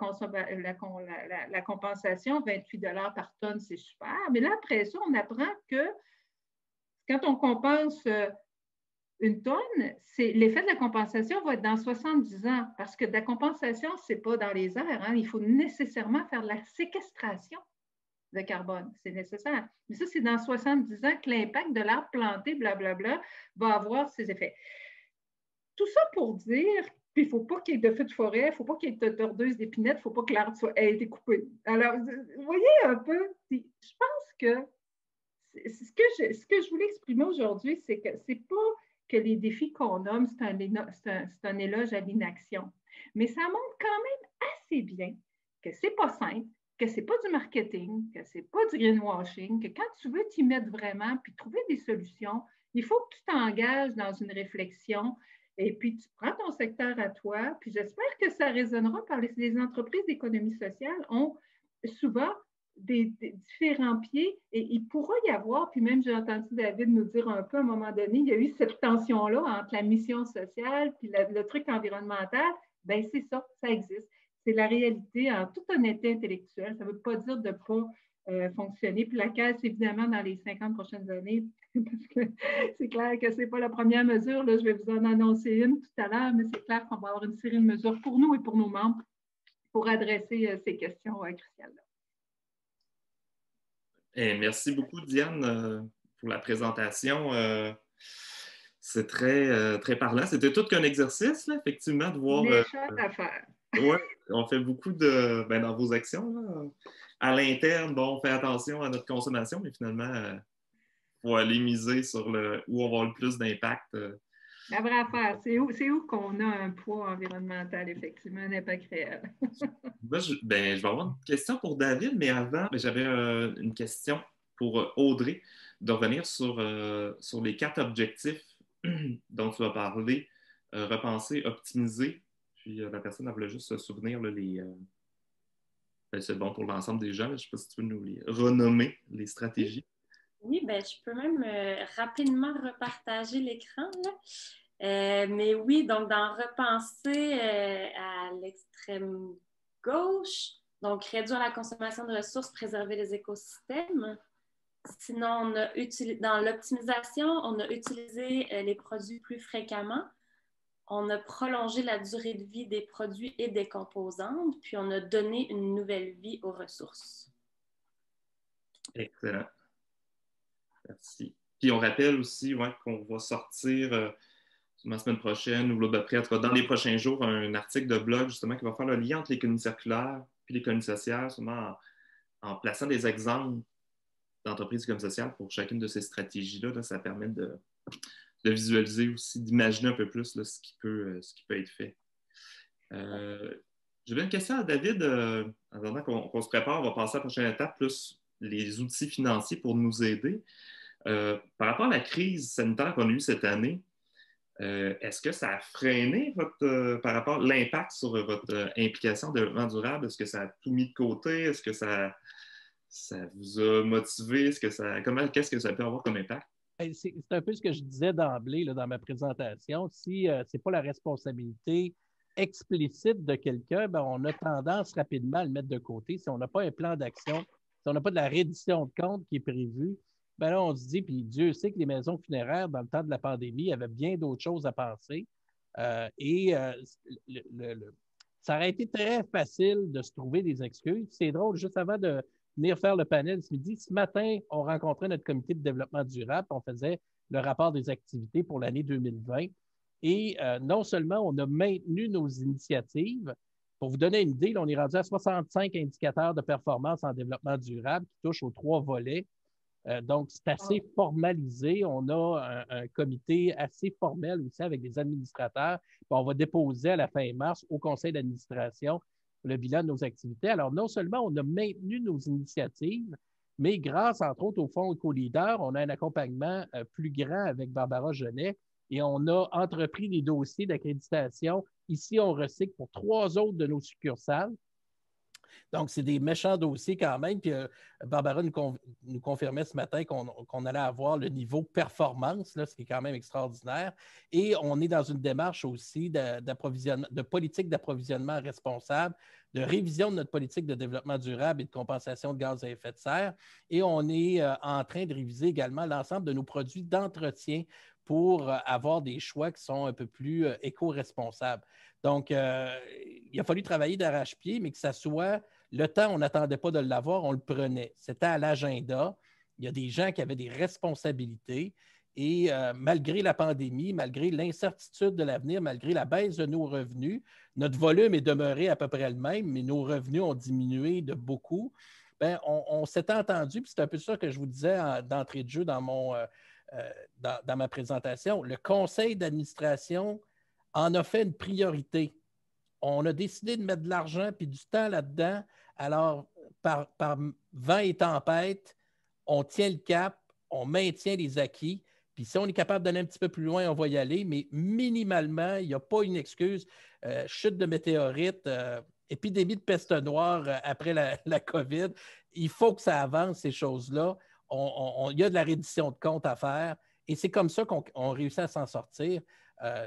[SPEAKER 3] compensation. 28 $ par tonne, c'est super. Mais là, après ça, on apprend que quand on compense une tonne, l'effet de la compensation va être dans 70 ans, parce que de la compensation, ce n'est pas dans les airs. Hein. Il faut nécessairement faire de la séquestration de carbone. C'est nécessaire. Mais ça, c'est dans 70 ans que l'impact de l'arbre planté, blablabla, va avoir ses effets. Tout ça pour dire Puis, il ne faut pas qu'il y ait de feux de forêt, il ne faut pas qu'il y ait de tordeuses d'épinettes, il ne faut pas que l'arbre ait été coupé. Alors, vous voyez un peu, je pense que ce que je voulais exprimer aujourd'hui, c'est que ce n'est pas que les défis qu'on nomme, c'est un éloge à l'inaction. Mais ça montre quand même assez bien que ce n'est pas simple, que ce n'est pas du marketing, que ce n'est pas du greenwashing, que quand tu veux t'y mettre vraiment puis trouver des solutions, il faut que tu t'engages dans une réflexion et puis tu prends ton secteur à toi. Puis j'espère que ça résonnera par les entreprises d'économie sociale ont souvent des différents pieds et il pourra y avoir, puis même j'ai entendu David nous dire un peu à un moment donné, il y a eu cette tension-là entre la mission sociale puis le truc environnemental. Bien, c'est ça, ça existe. C'est la réalité en toute honnêteté intellectuelle. Ça ne veut pas dire de ne pas fonctionner. Puis la Caisse, évidemment, dans les 50 prochaines années, parce que c'est clair que ce n'est pas la première mesure. Là, je vais vous en annoncer une tout à l'heure, mais c'est clair qu'on va avoir une série de mesures pour nous et pour nos membres pour adresser ces questions cruciales-là.
[SPEAKER 1] Et merci beaucoup, Diane, pour la présentation. C'est très parlant. C'était tout qu'un exercice, là, effectivement, de voir.
[SPEAKER 3] Méchante affaire.
[SPEAKER 1] Oui, on fait beaucoup dans vos actions. Là, à l'interne, bon, on fait attention à notre consommation, mais finalement, il faut aller miser sur où on va avoir le plus d'impact.
[SPEAKER 3] La vraie affaire, c'est où qu'on a un poids environnemental, effectivement, un impact réel.
[SPEAKER 1] Moi, je vais avoir une question pour David, mais avant, j'avais une question pour Audrey, de revenir sur les 4 objectifs dont tu as parlé, repenser, optimiser. Puis la personne, elle voulait juste se souvenir, là, c'est bon pour l'ensemble des gens. Là, je ne sais pas si tu veux nous les renommer, les stratégies.
[SPEAKER 4] Oui, je peux même rapidement repartager l'écran. Mais oui, donc dans repenser à l'extrême gauche, donc réduire la consommation de ressources, préserver les écosystèmes. Sinon, dans l'optimisation, on a utilisé les produits plus fréquemment. On a prolongé la durée de vie des produits et des composantes, puis on a donné une nouvelle vie aux ressources.
[SPEAKER 1] Excellent. Merci. Puis on rappelle aussi qu'on va sortir la semaine prochaine ou l'autre d'après, en tout cas dans les prochains jours, un article de blog justement qui va faire le lien entre l'économie circulaire et l'économie sociale, justement en plaçant des exemples d'entreprises d'économie sociale pour chacune de ces stratégies-là. Là, ça permet de visualiser aussi, d'imaginer un peu plus là, ce qui peut être fait. J'avais une question à David. En attendant qu'on se prépare, on va passer à la prochaine étape, plus les outils financiers pour nous aider. Par rapport à la crise sanitaire qu'on a eue cette année, est-ce que ça a freiné par rapport à l'impact sur votre implication en développement durable? Est-ce que ça a tout mis de côté? Est-ce que ça vous a motivé? Qu'est-ce que ça peut avoir comme impact?
[SPEAKER 2] C'est un peu ce que je disais d'emblée là, dans ma présentation. Si ce n'est pas la responsabilité explicite de quelqu'un, on a tendance rapidement à le mettre de côté. Si on n'a pas un plan d'action, si on n'a pas de la reddition de compte qui est prévue, là, on se dit, puis Dieu sait que les maisons funéraires, dans le temps de la pandémie, avaient bien d'autres choses à penser. Ça aurait été très facile de se trouver des excuses. C'est drôle, juste avant de venir faire le panel ce midi, ce matin, on rencontrait notre comité de développement durable, on faisait le rapport des activités pour l'année 2020. Et non seulement on a maintenu nos initiatives, pour vous donner une idée, là, on est rendu à 65 indicateurs de performance en développement durable qui touchent aux 3 volets. Donc, c'est assez formalisé. On a un comité assez formel aussi avec des administrateurs. On va déposer à la fin mars au conseil d'administration le bilan de nos activités. Alors, non seulement on a maintenu nos initiatives, mais grâce, entre autres, au Fonds Éco-Leader, on a un accompagnement plus grand avec Barbara Genet et on a entrepris des dossiers d'accréditation. Ici, on recycle pour 3 autres de nos succursales. Donc, c'est des méchants dossiers quand même. Puis Barbara nous confirmait ce matin qu'on allait avoir le niveau performance, là, ce qui est quand même extraordinaire. Et on est dans une démarche aussi de politique d'approvisionnement responsable, de révision de notre politique de développement durable et de compensation de gaz à effet de serre. Et on est en train de réviser également l'ensemble de nos produits d'entretien pour avoir des choix qui sont un peu plus éco-responsables. Donc, il a fallu travailler d'arrache-pied, mais que ça soit le temps, on n'attendait pas de l'avoir, on le prenait. C'était à l'agenda. Il y a des gens qui avaient des responsabilités Et malgré la pandémie, malgré l'incertitude de l'avenir, malgré la baisse de nos revenus, notre volume est demeuré à peu près le même, mais nos revenus ont diminué de beaucoup. Bien, on s'était entendu, puis c'est un peu ça que je vous disais d'entrée de jeu dans ma présentation. Le conseil d'administration en a fait une priorité. On a décidé de mettre de l'argent puis du temps là-dedans. Alors, par vent et tempête, on tient le cap, on maintient les acquis. Puis si on est capable d'aller un petit peu plus loin, on va y aller. Mais minimalement, il n'y a pas une excuse. Chute de météorites, épidémie de peste noire après la COVID. Il faut que ça avance, ces choses-là. Il y a de la reddition de comptes à faire. Et c'est comme ça qu'on réussit à s'en sortir.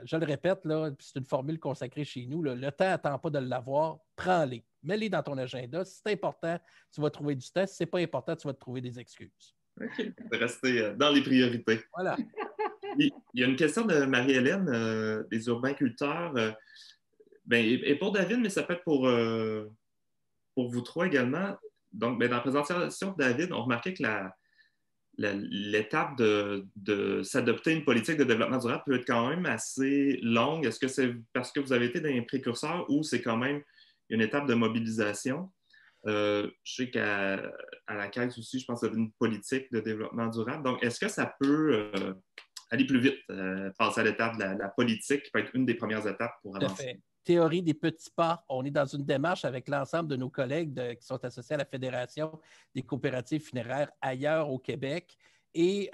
[SPEAKER 2] Je le répète, là, c'est une formule consacrée chez nous. Là, le temps n'attend pas de l'avoir. Prends-les. Mets-les dans ton agenda. Si c'est important, tu vas trouver du temps. Si ce n'est pas important, tu vas te trouver des excuses.
[SPEAKER 1] OK. Rester dans les priorités.
[SPEAKER 2] Voilà.
[SPEAKER 1] Il y a une question de Marie-Hélène, des urbainculteurs. Et pour David, mais ça peut être pour vous trois également. Donc, dans la présentation de David, on remarquait que l'étape de s'adopter une politique de développement durable peut être quand même assez longue. Est-ce que c'est parce que vous avez été des précurseurs ou c'est quand même une étape de mobilisation? Je sais qu'à la Caisse aussi, je pense qu'il y avait une politique de développement durable. Donc, est-ce que ça peut aller plus vite, passer à l'étape de la politique, qui peut être une des premières étapes pour avancer?
[SPEAKER 2] Tout à fait. Théorie des petits pas. On est dans une démarche avec l'ensemble de nos collègues qui sont associés à la Fédération des coopératives funéraires ailleurs au Québec. Et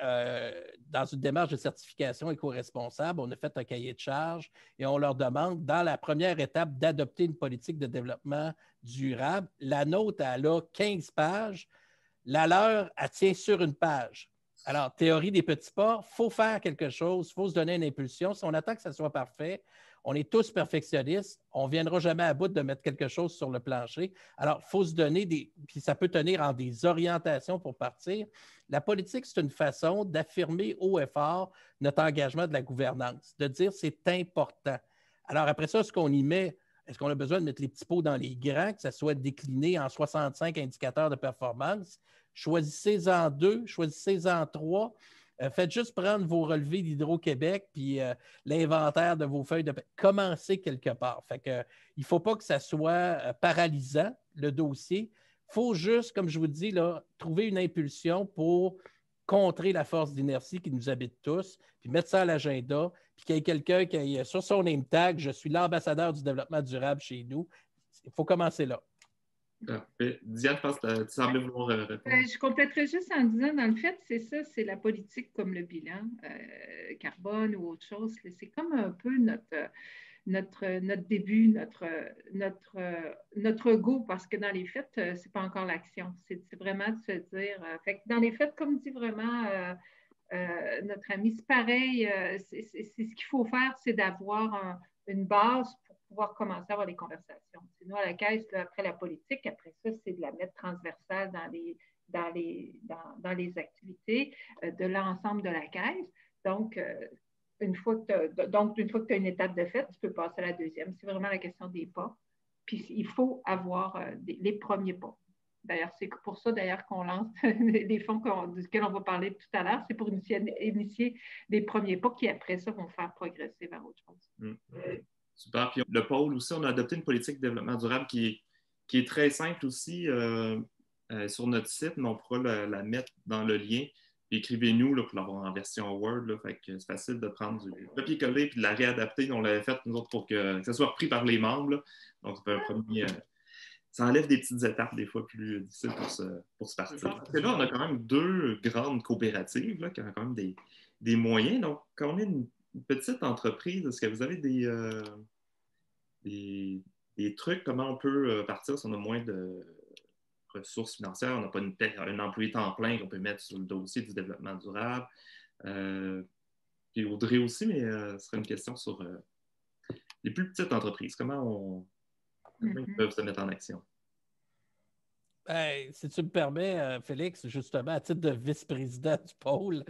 [SPEAKER 2] dans une démarche de certification éco-responsable, on a fait un cahier de charges et on leur demande, dans la première étape, d'adopter une politique de développement durable. La nôtre, elle a 15 pages. La leur, elle tient sur une page. Alors, théorie des petits pas, il faut faire quelque chose, il faut se donner une impulsion. Si on attend que ça soit parfait, on est tous perfectionnistes, on ne viendra jamais à bout de mettre quelque chose sur le plancher. Alors, il faut se donner puis ça peut tenir en des orientations pour partir. La politique, c'est une façon d'affirmer haut et fort notre engagement de la gouvernance, de dire c'est important. Alors, après ça, ce qu'on y met, est-ce qu'on a besoin de mettre les petits pots dans les grands, que ça soit décliné en 65 indicateurs de performance? Choisissez-en 2, choisissez-en 3. Faites juste prendre vos relevés d'Hydro-Québec puis l'inventaire de vos feuilles de paie. Commencez quelque part. Fait que, il ne faut pas que ça soit paralysant, le dossier. Il faut juste, comme je vous dis, là, trouver une impulsion pour contrer la force d'inertie qui nous habite tous, puis mettre ça à l'agenda, puis qu'il y ait quelqu'un qui ait sur son name tag, je suis l'ambassadeur du développement durable chez nous. Il faut commencer là.
[SPEAKER 1] Diane, je pense que tu semblais vouloir répondre.
[SPEAKER 3] Je compléterai juste en disant, dans le fait, c'est ça, c'est la politique comme le bilan carbone ou autre chose. C'est comme un peu notre début, notre goût, parce que dans les faits, c'est pas encore l'action. C'est vraiment de se dire, fait que dans les faits, comme dit vraiment notre ami, c'est pareil, c'est ce qu'il faut faire, c'est d'avoir une base pour pouvoir commencer à avoir des conversations. C'est nous, à la Caisse, là, après la politique, après ça, c'est de la mettre transversale dans les activités de l'ensemble de la Caisse. Donc, une fois que tu as une étape de fait, tu peux passer à la deuxième. C'est vraiment la question des pas. Puis, il faut avoir les premiers pas. D'ailleurs, c'est pour ça d'ailleurs qu'on lance les fonds duquel on va parler tout à l'heure. C'est pour initier des premiers pas qui, après ça, vont faire progresser vers autre chose.
[SPEAKER 1] Super. Puis le pôle aussi, on a adopté une politique de développement durable qui est très simple aussi sur notre site, mais on pourra la mettre dans le lien. Puis écrivez-nous là, pour l'avoir en version Word. Là, fait que c'est facile de prendre du copier-coller et de la réadapter. On l'avait fait, nous autres, pour que ça soit repris par les membres. Là. Donc, c'est un premier... ça enlève des petites étapes, des fois, plus difficiles pour se partir. Parce que là, on a quand même 2 grandes coopératives là, qui ont quand même des moyens. Donc, quand on est une petite entreprise, est-ce que vous avez des trucs, comment on peut partir si on a moins de ressources financières, on n'a pas un employé temps plein qu'on peut mettre sur le dossier du développement durable. Puis Audrey aussi, mais ce serait une question sur les plus petites entreprises. Comment ils peuvent se mettre en action?
[SPEAKER 2] Si tu me permets, Félix, justement, à titre de vice-président du pôle,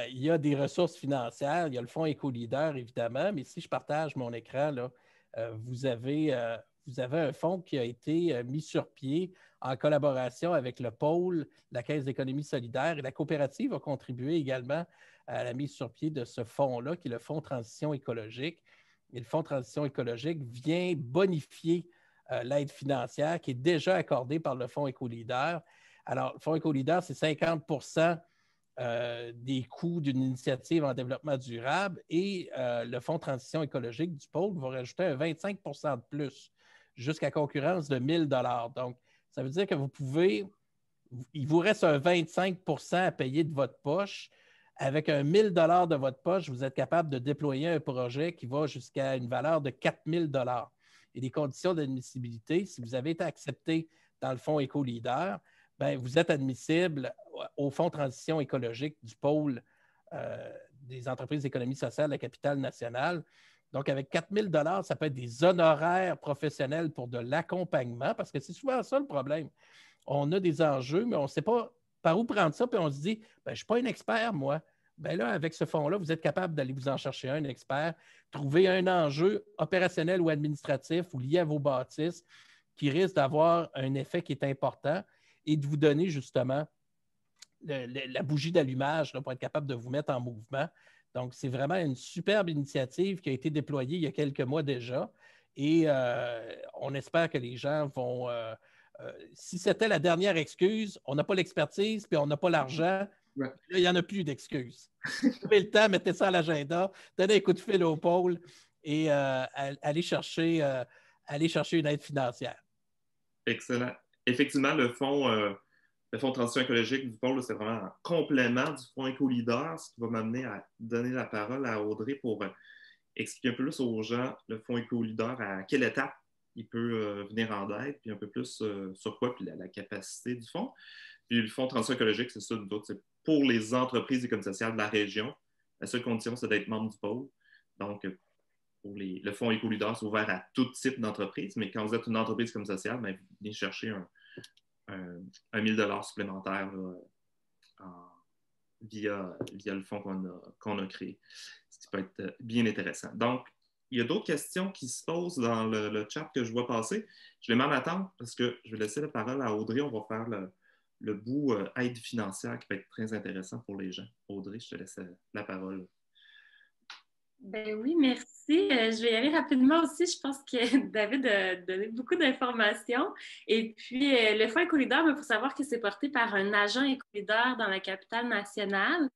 [SPEAKER 2] il y a des ressources financières, il y a le fonds Éco-Leader, évidemment, mais si je partage mon écran, là, vous avez un fonds qui a été mis sur pied en collaboration avec le pôle, la Caisse d'économie solidaire, et la coopérative a contribué également à la mise sur pied de ce fonds-là, qui est le Fonds Transition écologique. Et le Fonds Transition écologique vient bonifier l'aide financière qui est déjà accordée par le Fonds Éco-Leader. Alors, le Fonds Éco-Leader, c'est 50 des coûts d'une initiative en développement durable et le Fonds Transition écologique du pôle va rajouter un 25 de plus jusqu'à concurrence de 1 000 $. Donc, ça veut dire que il vous reste un 25 à payer de votre poche. Avec un 1 000 $ de votre poche, vous êtes capable de déployer un projet qui va jusqu'à une valeur de 4 000 $. Et les conditions d'admissibilité, si vous avez été accepté dans le Fonds Éco-Leader, bien, vous êtes admissible au Fonds Transition écologique du pôle des entreprises d'économie sociale de la capitale nationale. Donc, avec 4 000 $, ça peut être des honoraires professionnels pour de l'accompagnement, parce que c'est souvent ça le problème. On a des enjeux, mais on ne sait pas par où prendre ça, puis on se dit, je ne suis pas un expert, moi. Bien là, avec ce fonds-là, vous êtes capable d'aller vous en chercher un expert, trouver un enjeu opérationnel ou administratif ou lié à vos bâtisses qui risque d'avoir un effet qui est important et de vous donner justement la bougie d'allumage pour être capable de vous mettre en mouvement. Donc, c'est vraiment une superbe initiative qui a été déployée il y a quelques mois déjà et on espère que les gens vont... si c'était la dernière excuse, on n'a pas l'expertise puis on n'a pas l'argent,
[SPEAKER 1] ouais.
[SPEAKER 2] Là, il n'y en a plus d'excuses. Trouvez le temps, mettez ça à l'agenda, donnez un coup de fil au pôle et allez chercher une aide financière.
[SPEAKER 1] Excellent. Effectivement, le fonds transition écologique du pôle, c'est vraiment un complément du fonds Éco-Leader, ce qui va m'amener à donner la parole à Audrey pour expliquer un peu plus aux gens le fonds Éco-Leader, à quelle étape il peut venir en aide, puis un peu plus sur quoi, puis la capacité du fonds. Puis le fonds transition écologique, c'est ça, nous autres, c'est pour les entreprises d'économie sociale de la région. La seule condition, c'est d'être membre du pôle. Donc, le fonds Éco-Leader, c'est ouvert à tout type d'entreprise, mais quand vous êtes une entreprise comme sociale, bien, vous venez chercher un 1 000 $ supplémentaire là, via le fonds qu'on a créé, ce qui peut être bien intéressant. Donc, il y a d'autres questions qui se posent dans le chat que je vois passer. Je vais m'en attendre parce que je vais laisser la parole à Audrey. On va faire le bout aide financière qui peut être très intéressant pour les gens. Audrey, je te laisse la parole.
[SPEAKER 4] Ben oui, merci. Je vais y aller rapidement aussi. Je pense que David a donné beaucoup d'informations. Et puis, le Fonds Éco-Leader, il faut savoir que c'est porté par un agent Éco-Leader dans la capitale nationale.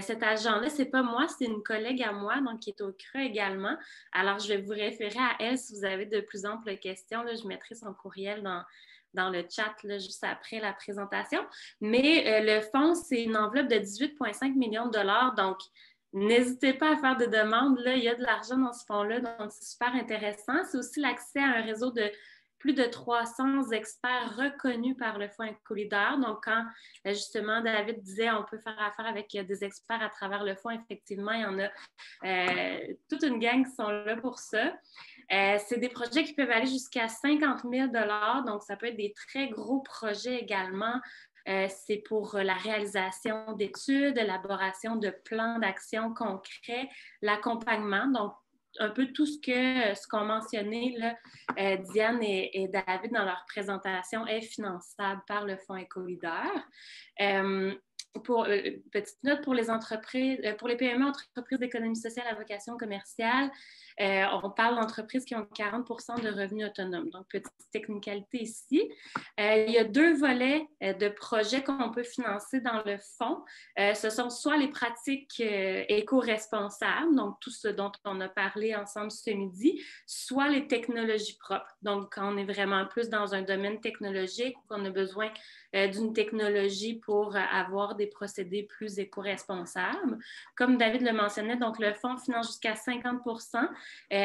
[SPEAKER 4] Cet agent-là, c'est pas moi, c'est une collègue à moi, donc qui est au CRA également. Alors, je vais vous référer à elle si vous avez de plus amples questions. Là, je mettrai son courriel dans le chat là, juste après la présentation. Mais le fonds, c'est une enveloppe de 18,5 millions de dollars. Donc, n'hésitez pas à faire des demandes. Là, il y a de l'argent dans ce fonds-là, donc c'est super intéressant. C'est aussi l'accès à un réseau de plus de 300 experts reconnus par le Fonds Éco-Leader. Donc, quand justement David disait on peut faire affaire avec des experts à travers le fonds, effectivement, il y en a toute une gang qui sont là pour ça. C'est des projets qui peuvent aller jusqu'à 50 000 $, donc ça peut être des très gros projets également. C'est pour la réalisation d'études, l'élaboration de plans d'action concrets, l'accompagnement, donc un peu tout ce qu'on mentionnait, là, Diane et David dans leur présentation est finançable par le Fonds Éco-Leader. Petite note pour les entreprises, pour les PME, entreprises d'économie sociale à vocation commerciale, on parle d'entreprises qui ont 40 % de revenus autonomes. Donc, petite technicalité ici. Il y a 2 volets de projets qu'on peut financer dans le fonds. Ce sont soit les pratiques éco-responsables, donc tout ce dont on a parlé ensemble ce midi, soit les technologies propres. Donc, quand on est vraiment plus dans un domaine technologique ou qu'on a besoin d'une technologie pour avoir des procédés plus éco-responsables. Comme David le mentionnait, donc le fonds finance jusqu'à 50 %.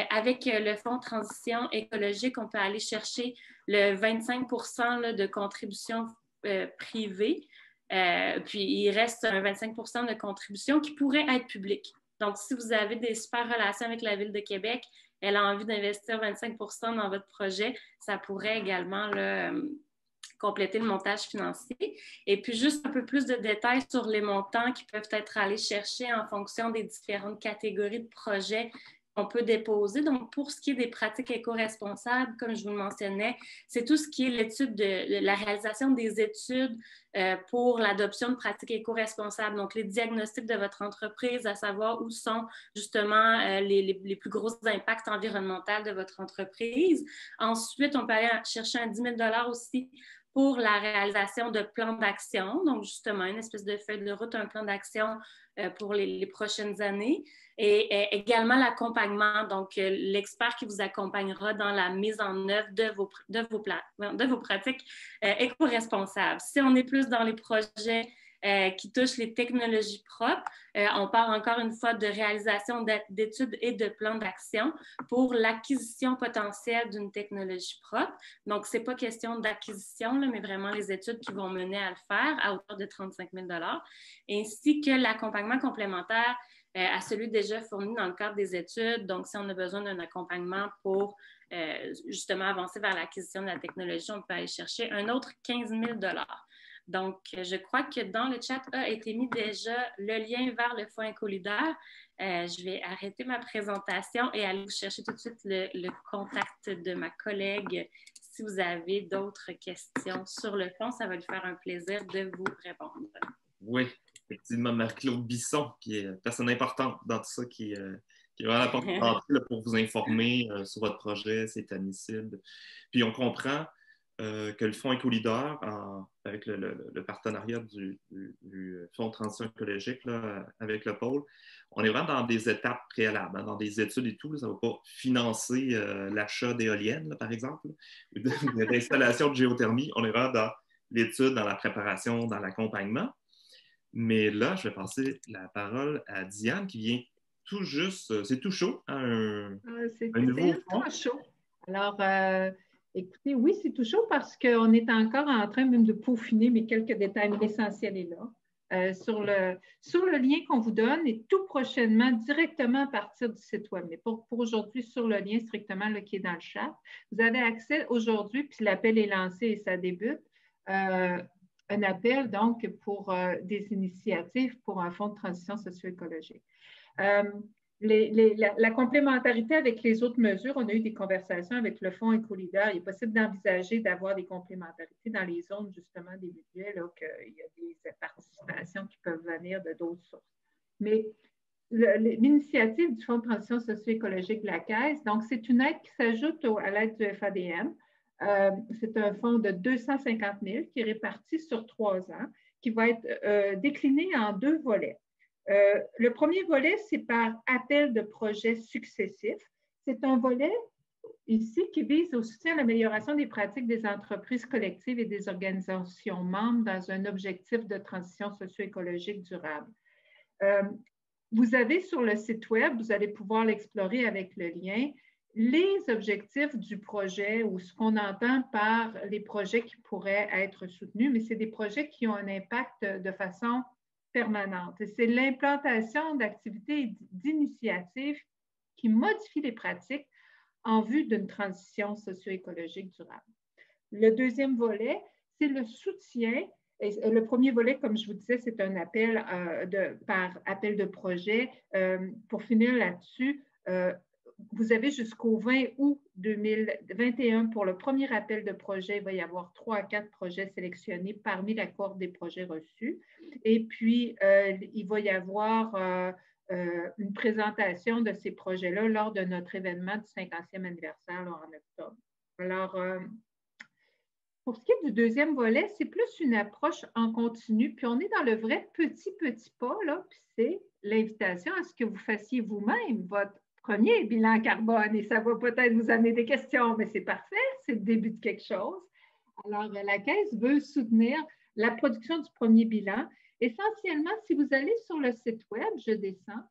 [SPEAKER 4] Avec le fonds transition écologique, on peut aller chercher le 25 % là, de contribution privée. Puis, il reste un 25 % de contribution qui pourrait être publique. Donc, si vous avez des super relations avec la Ville de Québec, elle a envie d'investir 25 % dans votre projet, ça pourrait également là, compléter le montage financier. Et puis, juste un peu plus de détails sur les montants qui peuvent être allés chercher en fonction des différentes catégories de projets qu'on peut déposer. Donc, pour ce qui est des pratiques éco-responsables, comme je vous le mentionnais, c'est tout ce qui est l'étude de la réalisation des études pour l'adoption de pratiques éco-responsables. Donc, les diagnostics de votre entreprise, à savoir où sont justement les plus gros impacts environnementaux de votre entreprise. Ensuite, on peut aller chercher un 10 000 $ aussi pour la réalisation de plans d'action. Donc, justement, une espèce de feuille de route, un plan d'action pour les prochaines années. Et également l'accompagnement, donc l'expert qui vous accompagnera dans la mise en œuvre de vos pratiques éco-responsables. Si on est plus dans les projets qui touchent les technologies propres, on parle encore une fois de réalisation d'études et de plans d'action pour l'acquisition potentielle d'une technologie propre. Donc, ce n'est pas question d'acquisition, mais vraiment les études qui vont mener à le faire à hauteur de 35 000 $, ainsi que l'accompagnement complémentaire à celui déjà fourni dans le cadre des études. Donc, si on a besoin d'un accompagnement pour justement avancer vers l'acquisition de la technologie, on peut aller chercher un autre 15 000 $. Donc, je crois que dans le chat a été mis déjà le lien vers le Fonds Éco-Leader. Je vais arrêter ma présentation et aller vous chercher tout de suite le contact de ma collègue. Si vous avez d'autres questions sur le fonds, ça va lui faire un plaisir de vous répondre.
[SPEAKER 1] Oui, effectivement, Marie-Claude Bisson, qui est une personne importante dans tout ça, qui est vraiment la porte d'entrée pour vous informer sur votre projet, c'est admissible. Puis on comprend que le Fonds Éco-Leader, avec le partenariat du Fonds de transition écologique là, avec le pôle, on est vraiment dans des étapes préalables, hein, dans des études et tout. Là, ça ne va pas financer l'achat d'éoliennes, là, par exemple, ou de l'installation de géothermie. On est vraiment dans l'étude, dans la préparation, dans l'accompagnement. Mais là, je vais passer la parole à Diane qui vient tout juste, c'est tout chaud, hein, un nouveau fonds.
[SPEAKER 3] C'est chaud. Alors, écoutez, oui, c'est tout chaud parce qu'on est encore en train même de peaufiner, mais quelques détails, mais l'essentiel est là. Sur le lien qu'on vous donne et tout prochainement, directement à partir du site web. Mais pour aujourd'hui, sur le lien strictement là, qui est dans le chat, vous avez accès aujourd'hui, puis l'appel est lancé et ça débute. Un appel donc pour des initiatives pour un fonds de transition socio-écologique. La complémentarité avec les autres mesures, on a eu des conversations avec le Fonds Éco-Leader. Il est possible d'envisager d'avoir des complémentarités dans les zones justement des budgets, là, qu'il y a des participations qui peuvent venir de d'autres sources. Mais l'initiative du Fonds de transition socio-écologique de la Caisse, donc c'est une aide qui s'ajoute à l'aide du FADM. C'est un fonds de 250 000 qui est réparti sur 3 ans, qui va être décliné en 2 volets. Le premier volet, c'est par appel de projets successifs. C'est un volet ici qui vise au soutien à l'amélioration des pratiques des entreprises collectives et des organisations membres dans un objectif de transition socio-écologique durable. Vous avez sur le site web, vous allez pouvoir l'explorer avec le lien, les objectifs du projet ou ce qu'on entend par les projets qui pourraient être soutenus, mais c'est des projets qui ont un impact de façon permanente. C'est l'implantation d'activités et d'initiatives qui modifient les pratiques en vue d'une transition socio-écologique durable. Le deuxième volet, c'est le soutien. Et le premier volet, comme je vous disais, c'est un appel par appel de projet. Pour finir là-dessus, vous avez jusqu'au 20 août 2021 pour le premier appel de projet. Il va y avoir 3 à 4 projets sélectionnés parmi la cohorte des projets reçus. Et puis, il va y avoir une présentation de ces projets-là lors de notre événement du 50e anniversaire là, en octobre. Alors, pour ce qui est du deuxième volet, c'est plus une approche en continu. Puis, on est dans le vrai petit pas, là, puis c'est l'invitation à ce que vous fassiez vous-même votre premier bilan carbone. Et ça va peut-être vous amener des questions, mais c'est parfait, c'est le début de quelque chose. Alors, la Caisse veut soutenir la production du premier bilan. Essentiellement, si vous allez sur le site web, je descends,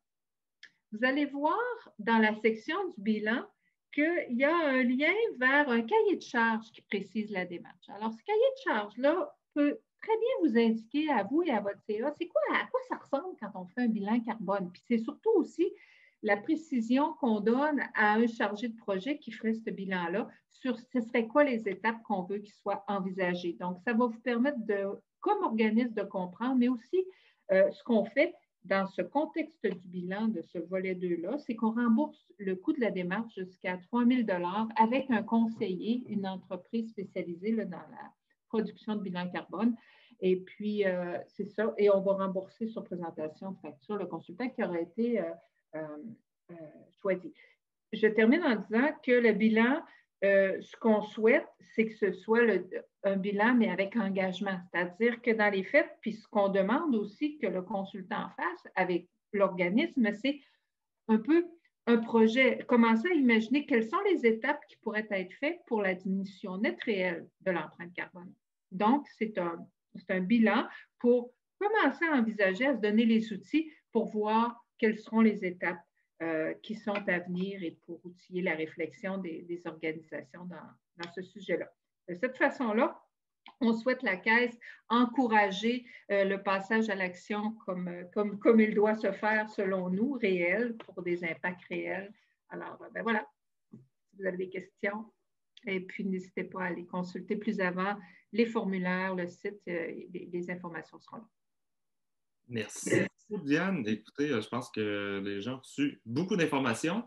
[SPEAKER 3] vous allez voir dans la section du bilan qu'il y a un lien vers un cahier de charges qui précise la démarche. Alors, ce cahier de charges-là peut très bien vous indiquer à vous et à votre CA, c'est quoi, à quoi ça ressemble quand on fait un bilan carbone. Puis c'est surtout aussi la précision qu'on donne à un chargé de projet qui ferait ce bilan-là sur ce serait quoi les étapes qu'on veut qu'ils soient envisagées. Donc, ça va vous permettre, comme organisme, de comprendre, mais aussi ce qu'on fait dans ce contexte du bilan de ce volet 2-là, c'est qu'on rembourse le coût de la démarche jusqu'à 3 000 avec un conseiller, une entreprise spécialisée là, dans la production de bilan carbone. Et puis, c'est ça. Et on va rembourser sur présentation de facture le consultant qui aura été choisi. Je termine en disant que le bilan, ce qu'on souhaite, c'est que ce soit un bilan, mais avec engagement. C'est-à-dire que dans les faits, puis ce qu'on demande aussi que le consultant fasse avec l'organisme, c'est un peu un projet, commencer à imaginer quelles sont les étapes qui pourraient être faites pour la diminution nette réelle de l'empreinte carbone. Donc, c'est un bilan pour commencer à envisager, à se donner les outils pour voir quelles seront les étapes qui sont à venir et pour outiller la réflexion des organisations dans ce sujet-là. De cette façon-là, on souhaite la Caisse encourager le passage à l'action comme il doit se faire selon nous, réel, pour des impacts réels. Alors, ben voilà, si vous avez des questions, et puis n'hésitez pas à aller consulter plus avant les formulaires, le site, les informations seront là.
[SPEAKER 1] Merci beaucoup, Diane. Écoutez, je pense que les gens ont reçu beaucoup d'informations.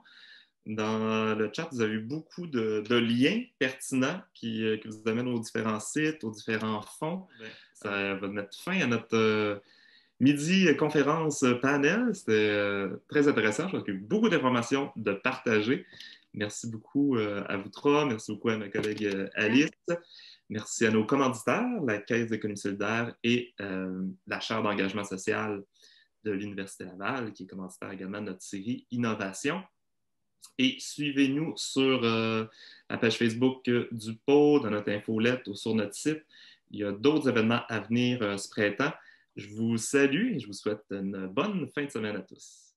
[SPEAKER 1] Dans le chat, vous avez eu beaucoup de liens pertinents qui vous amènent aux différents sites, aux différents fonds. Ça va mettre fin à notre midi conférence panel. C'était très intéressant. Je pense qu'il y a eu beaucoup d'informations de partager. Merci beaucoup à vous trois. Merci beaucoup à ma collègue Alice. Merci à nos commanditaires, la Caisse d'économie solidaire et la Chaire d'engagement social de l'Université Laval, qui est commanditaire également de notre série Innovation. Et suivez-nous sur la page Facebook du pôle, dans notre infolette ou sur notre site. Il y a d'autres événements à venir ce printemps. Je vous salue et je vous souhaite une bonne fin de semaine à tous.